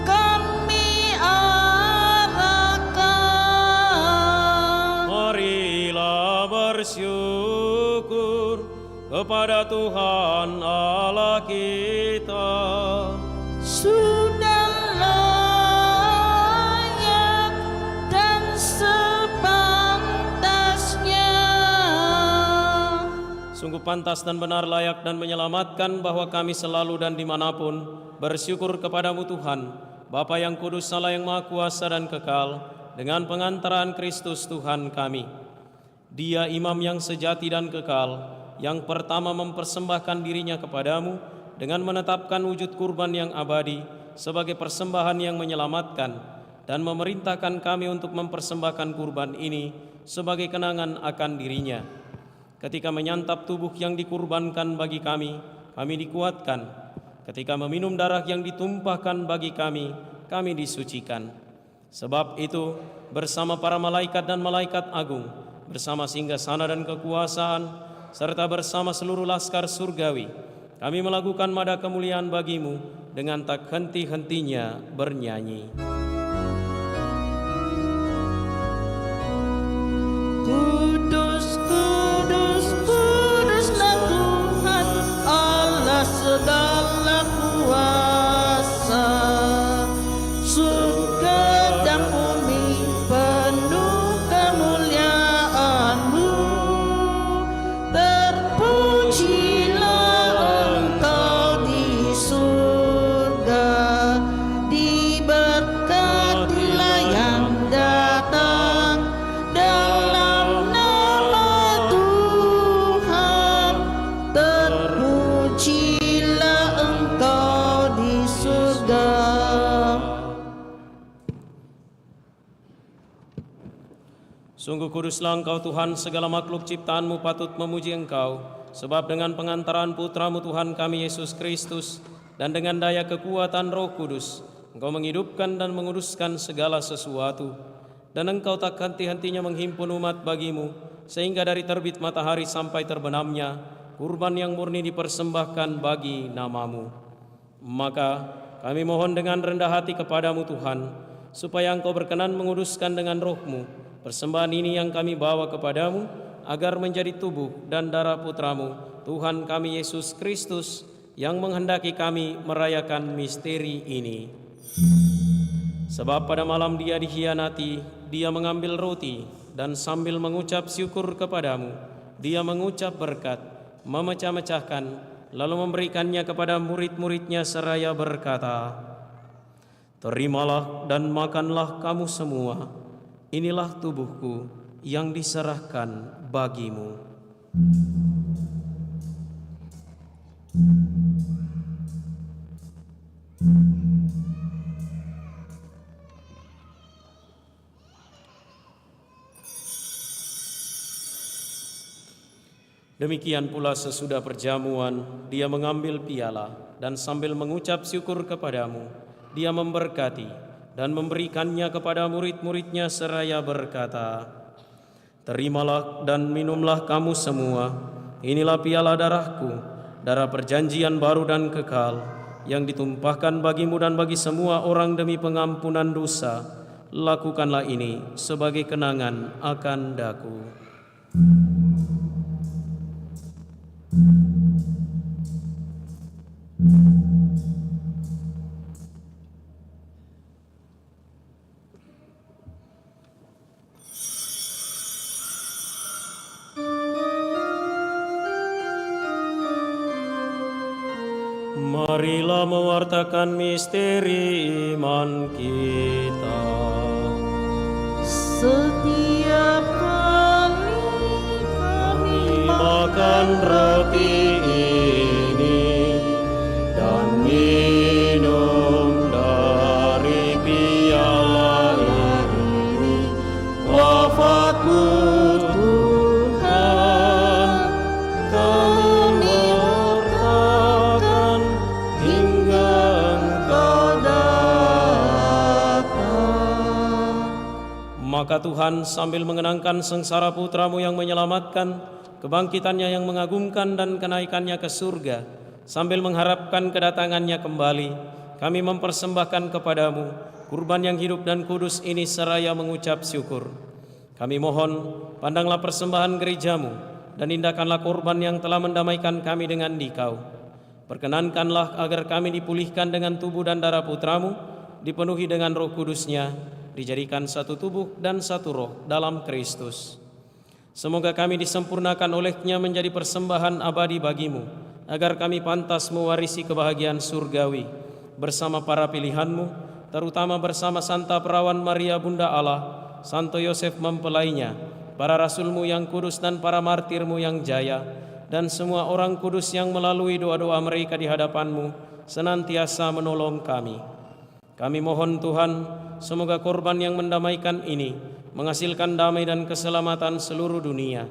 kami arahkan.
Marilah bersyukur kepada Tuhan Allah kita.
Sudah layak dan sepantasnya.
Sungguh pantas dan benar, layak dan menyelamatkan bahwa kami selalu dan dimanapun bersyukur kepadamu Tuhan, Bapa yang kudus, Allah yang maha kuasa dan kekal, dengan pengantaran Kristus Tuhan kami. Dia imam yang sejati dan kekal, yang pertama mempersembahkan dirinya kepadamu dengan menetapkan wujud kurban yang abadi sebagai persembahan yang menyelamatkan, dan memerintahkan kami untuk mempersembahkan kurban ini sebagai kenangan akan dirinya. Ketika menyantap tubuh yang dikurbankan bagi kami dikuatkan. Ketika meminum darah yang ditumpahkan bagi kami disucikan. Sebab itu, bersama para malaikat dan malaikat agung, bersama singgasana dan kekuasaan, serta bersama seluruh laskar surgawi, kami melakukan nada kemuliaan bagimu dengan tak henti-hentinya bernyanyi.
Kudus, kudus, kuduslah Tuhan Allah segala kuasa. Surga dan bumi penuh kemuliaan-Mu. Terpujilah Engkau di surga, diberkatilah yang datang dalam nama Tuhan. Terpujilah
Sungguh kuduslah Engkau Tuhan, segala makhluk ciptaan-Mu patut memuji Engkau, sebab dengan pengantaran Putra-Mu Tuhan kami Yesus Kristus, dan dengan daya kekuatan Roh Kudus, Engkau menghidupkan dan menguduskan segala sesuatu. Dan Engkau tak henti-hentinya menghimpun umat bagi-Mu, sehingga dari terbit matahari sampai terbenamnya, kurban yang murni dipersembahkan bagi nama-Mu. Maka kami mohon dengan rendah hati kepada-Mu Tuhan, supaya Engkau berkenan menguduskan dengan Roh-Mu persembahan ini yang kami bawa kepada-Mu, agar menjadi tubuh dan darah Putra-Mu, Tuhan kami Yesus Kristus, yang menghendaki kami merayakan misteri ini. Sebab pada malam Dia dikhianati, Dia mengambil roti, dan sambil mengucap syukur kepada-Mu, Dia mengucap berkat, memecah-mecahkan, lalu memberikannya kepada murid-murid-Nya seraya berkata, "Terimalah dan makanlah kamu semua, inilah tubuhku yang diserahkan bagimu." Demikian pula sesudah perjamuan, Dia mengambil piala, dan sambil mengucap syukur kepada-Mu, Dia memberkati dan memberikannya kepada murid-murid-Nya seraya berkata, "Terimalah dan minumlah kamu semua, inilah piala darah-Ku, darah perjanjian baru dan kekal, yang ditumpahkan bagimu dan bagi semua orang demi pengampunan dosa. Lakukanlah ini sebagai kenangan akan Daku." Marilah mewartakan misteri iman kita.
Setiap kali kami
Makan roti ini dan minum dari piala ini, wafat-Mu Tuhan kami wartakan hingga Engkau datang. Maka Tuhan sambil mengenangkan sengsara Putra-Mu yang menyelamatkan, kebangkitannya yang mengagumkan dan kenaikannya ke surga, sambil mengharapkan kedatangannya kembali, kami mempersembahkan kepada-Mu kurban yang hidup dan kudus ini seraya mengucap syukur. Kami mohon, pandanglah persembahan gereja-Mu dan indahkanlah korban yang telah mendamaikan kami dengan Dikau. Perkenankanlah agar kami dipulihkan dengan tubuh dan darah Putra-Mu, dipenuhi dengan Roh Kudus-Nya, dijadikan satu tubuh dan satu roh dalam Kristus. Semoga kami disempurnakan oleh-Nya menjadi persembahan abadi bagi-Mu, agar kami pantas mewarisi kebahagiaan surgawi bersama para pilihan-Mu, terutama bersama Santa Perawan Maria Bunda Allah, Santo Yosef mempelainya, para rasul-Mu yang kudus dan para martir-Mu yang jaya, dan semua orang kudus yang melalui doa-doa mereka di hadapan-Mu senantiasa menolong kami. Kami mohon Tuhan, semoga korban yang mendamaikan ini menghasilkan damai dan keselamatan seluruh dunia.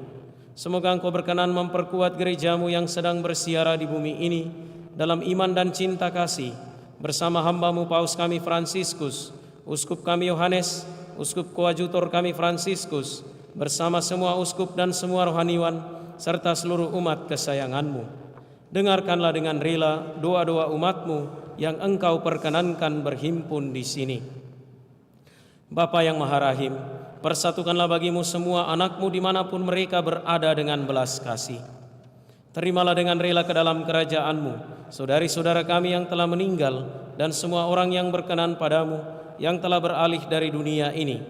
Semoga Engkau berkenan memperkuat gereja-Mu yang sedang bersiara di bumi ini dalam iman dan cinta kasih, bersama hamba-Mu Paus kami Fransiskus, Uskup kami Yohanes, Uskup Koadjutor kami Fransiskus, bersama semua uskup dan semua rohaniwan, serta seluruh umat kesayangan-Mu. Dengarkanlah dengan rela doa-doa umat-Mu yang Engkau perkenankan berhimpun di sini. Bapa yang Maha Rahim, persatukanlah bagi-Mu semua anak-Mu dimanapun mereka berada dengan belas kasih. Terimalah dengan rela ke dalam kerajaan-Mu saudari-saudara kami yang telah meninggal dan semua orang yang berkenan pada-Mu yang telah beralih dari dunia ini.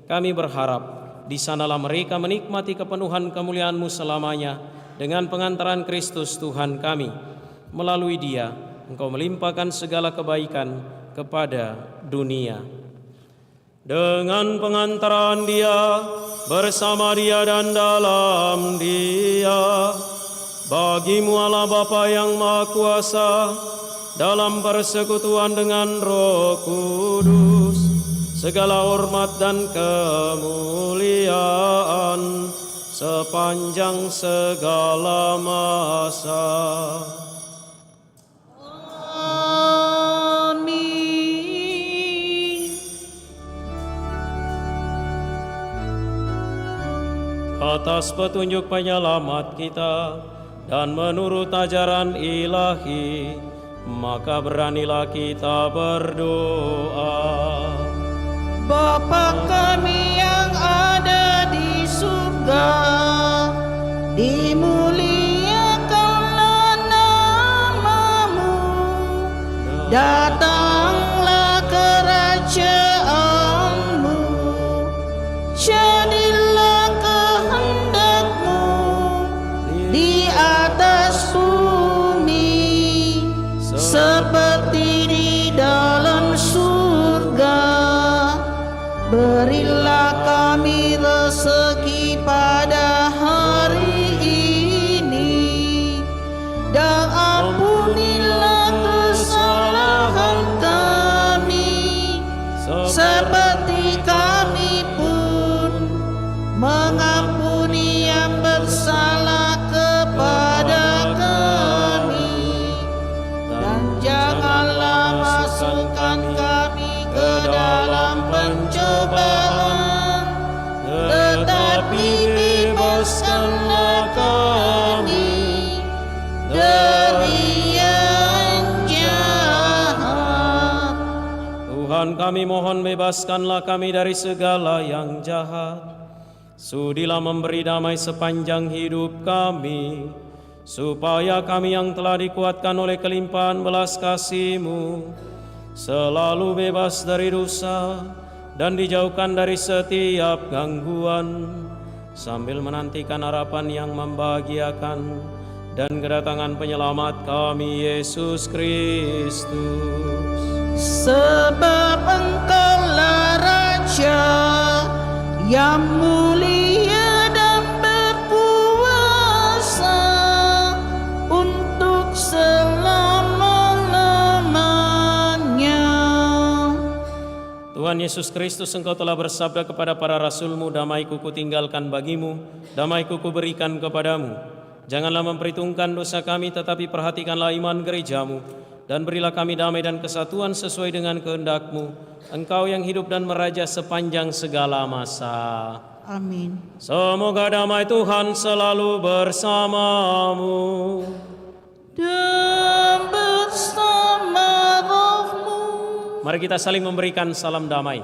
Kami berharap di sanalah mereka menikmati kepenuhan kemuliaan-Mu selamanya dengan pengantaran Kristus Tuhan kami. Melalui Dia Engkau melimpahkan segala kebaikan kepada dunia. Dengan pengantaran Dia, bersama Dia dan dalam Dia, bagi-Mu Allah Bapa yang Maha Kuasa, dalam persekutuan dengan Roh Kudus, segala hormat dan kemuliaan sepanjang segala masa. Atas petunjuk penyelamat kita dan menurut ajaran ilahi, maka beranilah kita berdoa.
Bapa kami yang ada di surga, dimuliakanlah namamu, datanglah kerajaanmu, jadilah kehendakmu di atas bumi seperti di dalam surga. Berilah kami rezeki pada hari ini, dan ampunilah kesalahan kami, seperti kami pun mengampuni yang bersalah kepada kami. Dan janganlah masukkan kami ke dalam pencobaan, tetapi bebaskanlah kami dari yang jahat.
Tuhan kami mohon bebaskanlah kami dari segala yang jahat. Sudilah memberi damai sepanjang hidup kami, supaya kami yang telah dikuatkan oleh kelimpahan belas kasih-Mu selalu bebas dari dosa dan dijauhkan dari setiap gangguan, sambil menantikan harapan yang membahagiakan dan kedatangan penyelamat kami, Yesus Kristus.
Sebab Engkaulah Raja yang mulia dan berkuasa untuk selama-lamanya.
Tuhan Yesus Kristus, Engkau telah bersabda kepada para rasul-Mu, damai-Ku kutinggalkan bagimu, damai-Ku kuberikan kepadamu. Janganlah memperhitungkan dosa kami, tetapi perhatikanlah iman gereja-Mu, dan berilah kami damai dan kesatuan sesuai dengan kehendak-Mu, Engkau yang hidup dan meraja sepanjang segala masa.
Amin.
Semoga damai Tuhan selalu bersamamu.
Dan bersama rohmu.
Mari kita saling memberikan salam damai.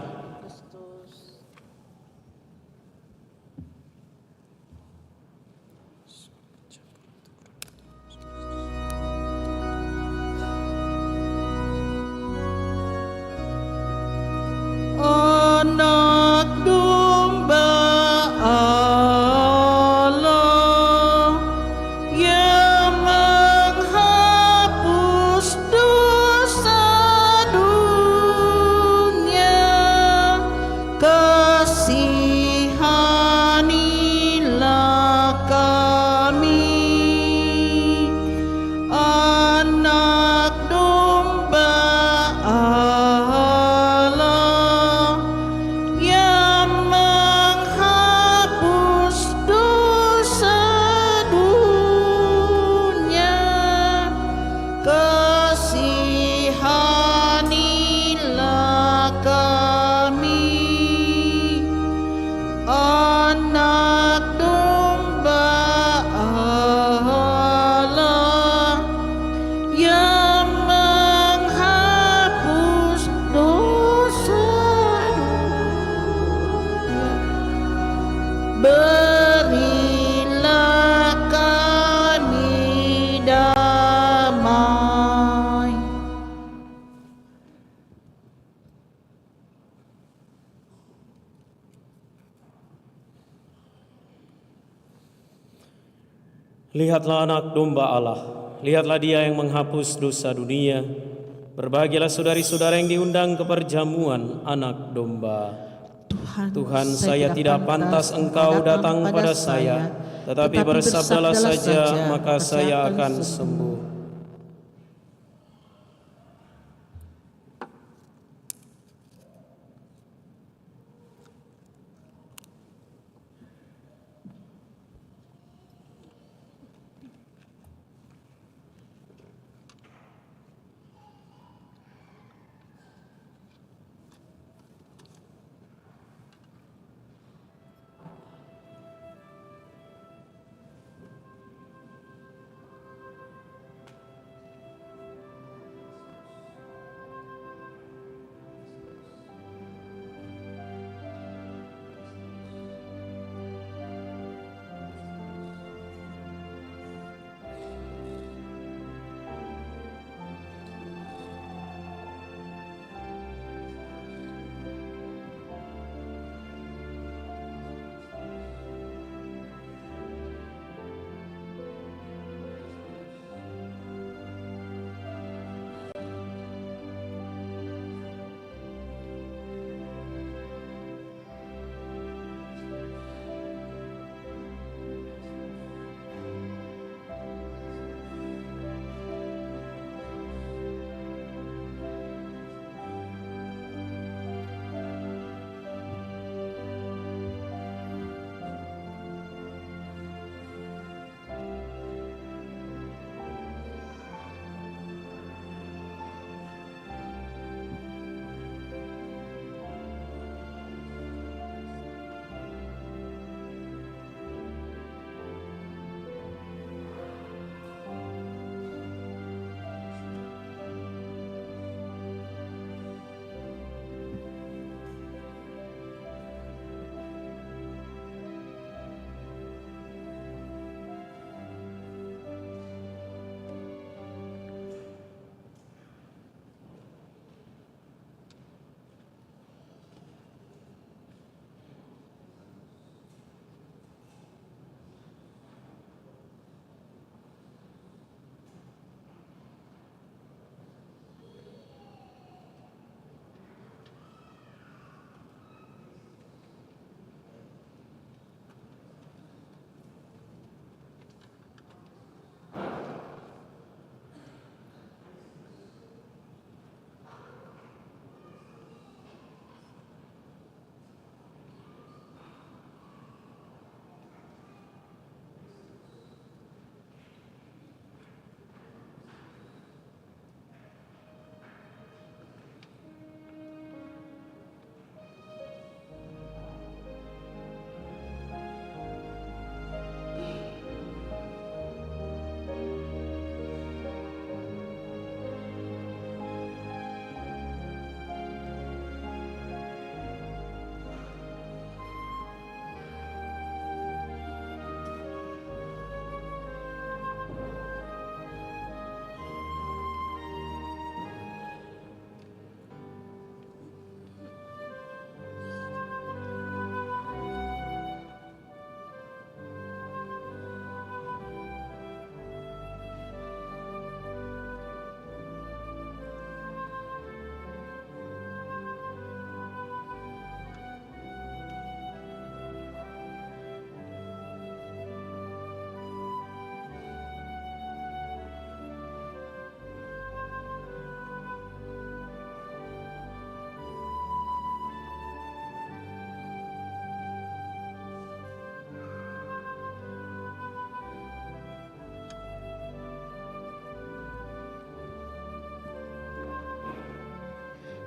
Anak domba Allah yang menghapus dosa dunia, kasihanilah kami. Anak domba Allah yang menghapus dosa dunia, kasihanilah kami. Anak domba Allah yang menghapus dosa dunia, berilah kami damai.
Lihatlah anak domba Allah, lihatlah Dia yang menghapus dosa dunia. Berbahagialah saudari-saudara yang diundang ke perjamuan anak domba. Tuhan, saya tidak pantas Engkau datang pada saya, tetapi bersabdalah saja, maka saya akan sembuh.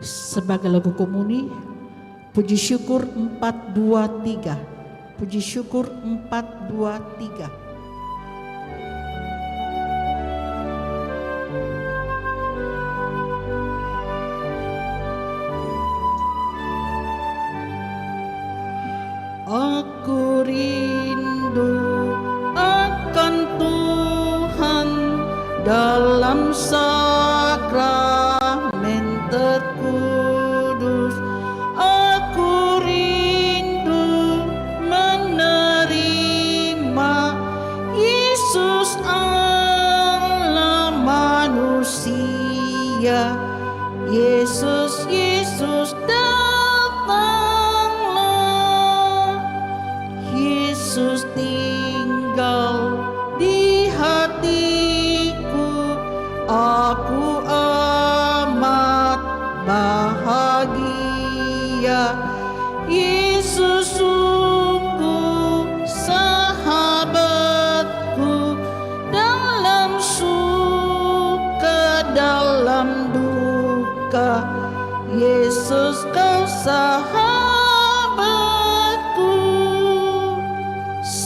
Sebagai lagu komuni, puji syukur 423. Puji syukur 423. Aku rindu akan Tuhan dalam sakramen terkudus. Aku rindu menerima Yesus Allah manusia. Yesus, Yesus datanglah. Yesus tinggal di hatiku. Aku amat bahagia. Yesus sungguh sahabatku, dalam suka dalam duka. Yesus kau sahabatku.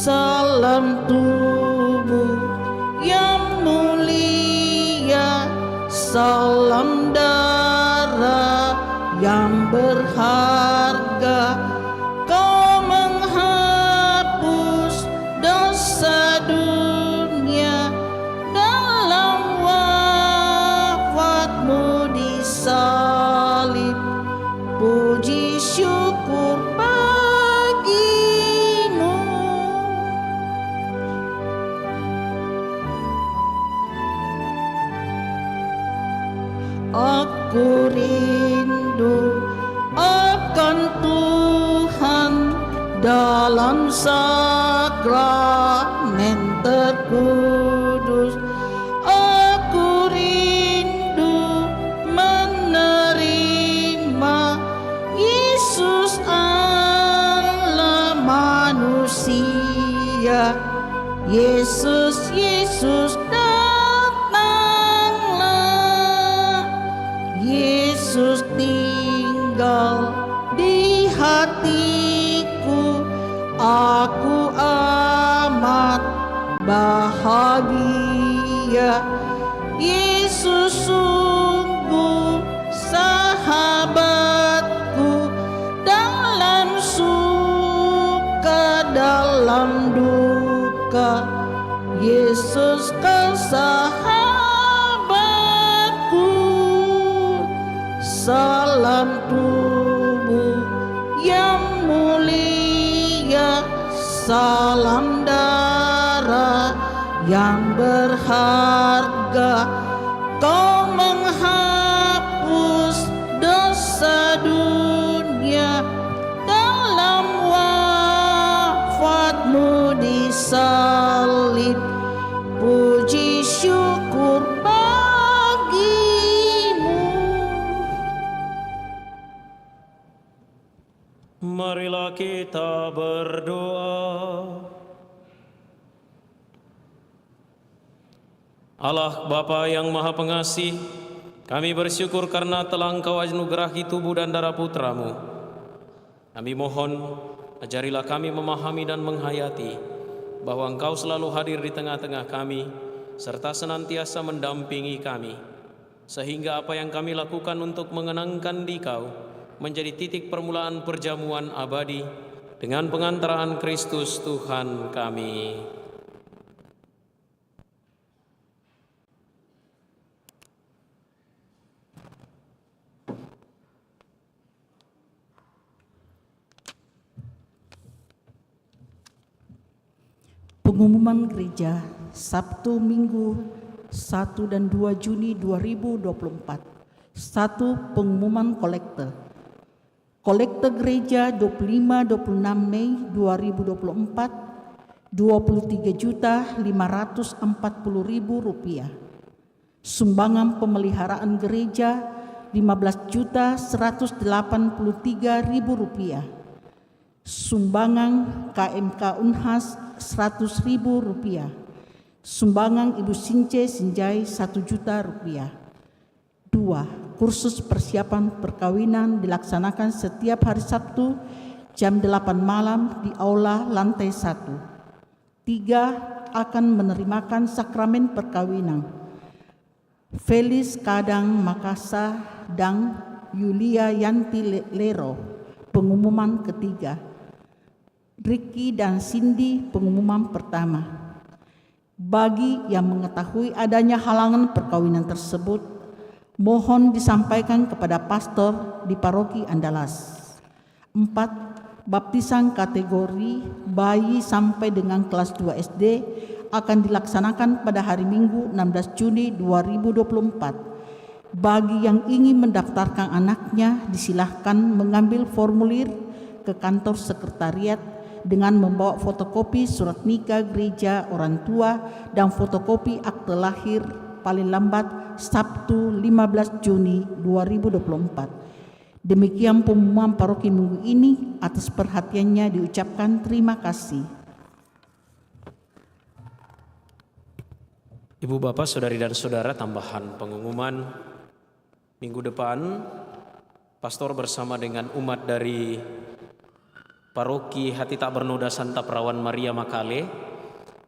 Salam tubuh yang mulia, salam darah yang berharga. Kau menghapus dosa dunia dalam wafatmu di salib. Puji syukur bagimu. Aku rindu akan Tuhan dalam sakramen terkudus. Aku rindu menerima Yesus Allah manusia. Yesus, Yesus datanglah. Yesus tinggal di hatiku. Aku amat bahagia. Yesus sungguh sahabatku, dalam suka dalam duka. Yesus kau sahabatku. Salam tubuh yang mulia, salam darah yang berharga. Kau menghapus dosa dunia dalam wafatmu di salib. Puji syukur bagimu.
Marilah kita berdoa. Allah Bapa yang Maha Pengasih, kami bersyukur karena telah Engkau anugerahi tubuh dan darah Putra-Mu. Kami mohon, ajarilah kami memahami dan menghayati bahwa Engkau selalu hadir di tengah-tengah kami, serta senantiasa mendampingi kami, sehingga apa yang kami lakukan untuk mengenangkan Dikau menjadi titik permulaan perjamuan abadi dengan pengantaraan Kristus Tuhan kami.
Pengumuman gereja Sabtu Minggu 1 dan 2 Juni 2024. 1. Pengumuman kolekte. Kolekte gereja 25-26 Mei 2024 Rp23.540.000. Sumbangan pemeliharaan gereja Rp15.183.000. Sumbangan KMK Unhas Rp100.000. Sumbangan Ibu Since Sinjai Rp1 juta. 2. Kursus persiapan perkawinan dilaksanakan setiap hari Sabtu jam 8 malam di aula lantai 1. 3. Akan menerimakan sakramen perkawinan Felis Kadang Makasa dan Yulia Yanti Lero, pengumuman ketiga. Ricky dan Cindy, pengumuman pertama. Bagi yang mengetahui adanya halangan perkawinan tersebut, mohon disampaikan kepada pastor di paroki Andalas. 4. Baptisan kategori bayi sampai dengan kelas 2 SD akan dilaksanakan pada hari Minggu 16 Juni 2024. Bagi yang ingin mendaftarkan anaknya, disilahkan mengambil formulir ke kantor sekretariat dengan membawa fotokopi surat nikah gereja orang tua dan fotokopi akte lahir paling lambat Sabtu 15 Juni 2024. Demikian pengumuman paroki minggu ini. Atas perhatiannya diucapkan terima kasih.
Ibu bapak, saudari dan saudara, tambahan pengumuman minggu depan pastor bersama dengan umat dari paroki Hati Tak Bernoda Santa Perawan Maria Makale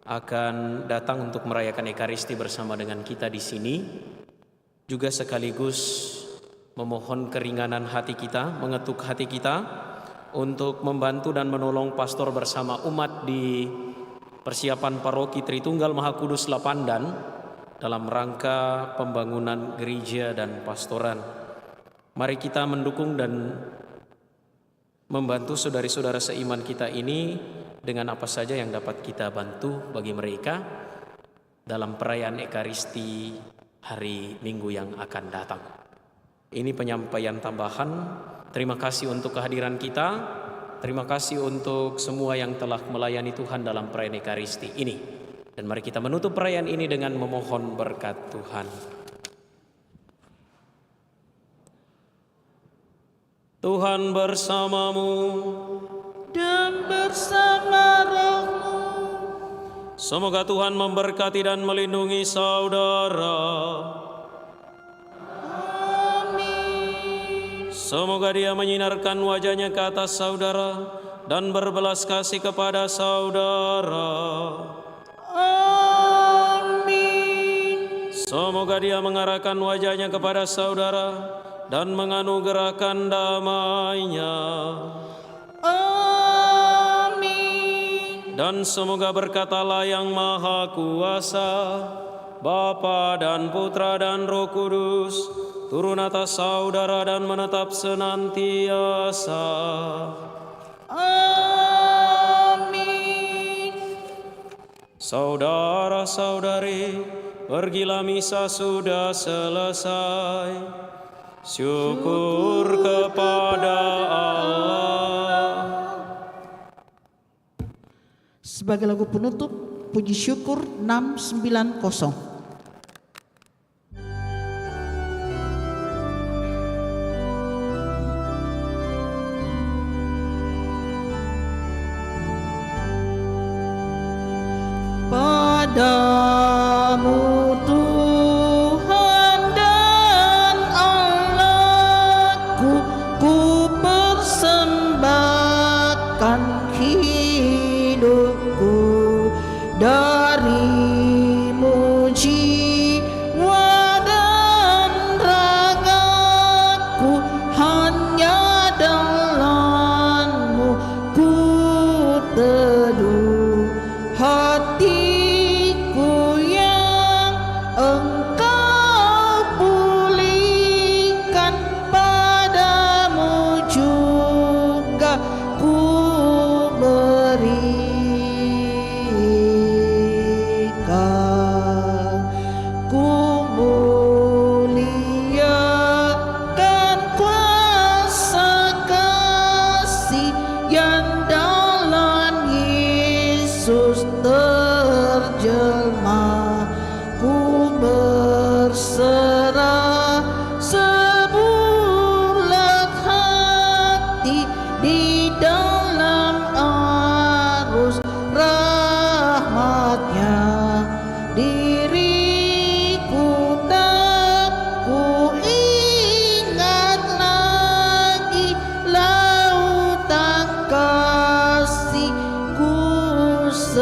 akan datang untuk merayakan Ekaristi bersama dengan kita di sini. Juga sekaligus memohon keringanan hati kita, mengetuk hati kita untuk membantu dan menolong pastor bersama umat di persiapan paroki Tritunggal Maha Kudus Lapandan dalam rangka pembangunan gereja dan pastoran. Mari kita mendukung dan membantu saudari-saudara seiman kita ini dengan apa saja yang dapat kita bantu bagi mereka dalam perayaan Ekaristi hari Minggu yang akan datang. Ini penyampaian tambahan. Terima kasih untuk kehadiran kita. Terima kasih untuk semua yang telah melayani Tuhan dalam perayaan Ekaristi ini. Dan mari kita menutup perayaan ini dengan memohon berkat Tuhan. Tuhan bersamamu
Dan bersama rohmu.
Semoga Tuhan memberkati dan melindungi saudara.
Amin.
Semoga Dia menyinarkan wajahnya ke atas saudara dan berbelas kasih kepada saudara.
Amin.
Semoga Dia mengarahkan wajahnya kepada saudara dan menganugerahkan damai-Nya. Dan semoga berkat Allah yang Maha Kuasa, Bapa dan Putra dan Roh Kudus, turun atas saudara dan menetap senantiasa.
Amin.
Saudara-saudari, pergilah misa sudah selesai. Syukur kepada Allah.
Sebagai lagu penutup, puji syukur 690. Padamu Tuhan dan Allahku, ku persembahkan hidupku. Darimu jiwa dan ragaku, hanya dalammu ku teduh. Hatiku yang Engkau pulihkan, padamu juga ku berikan. Ku muliakan kuasa kasih yang dalam Yesus terjelma. Ku berserah sebulat hati di dalam arus rahmat-Nya. Diriku tak ku
Kudus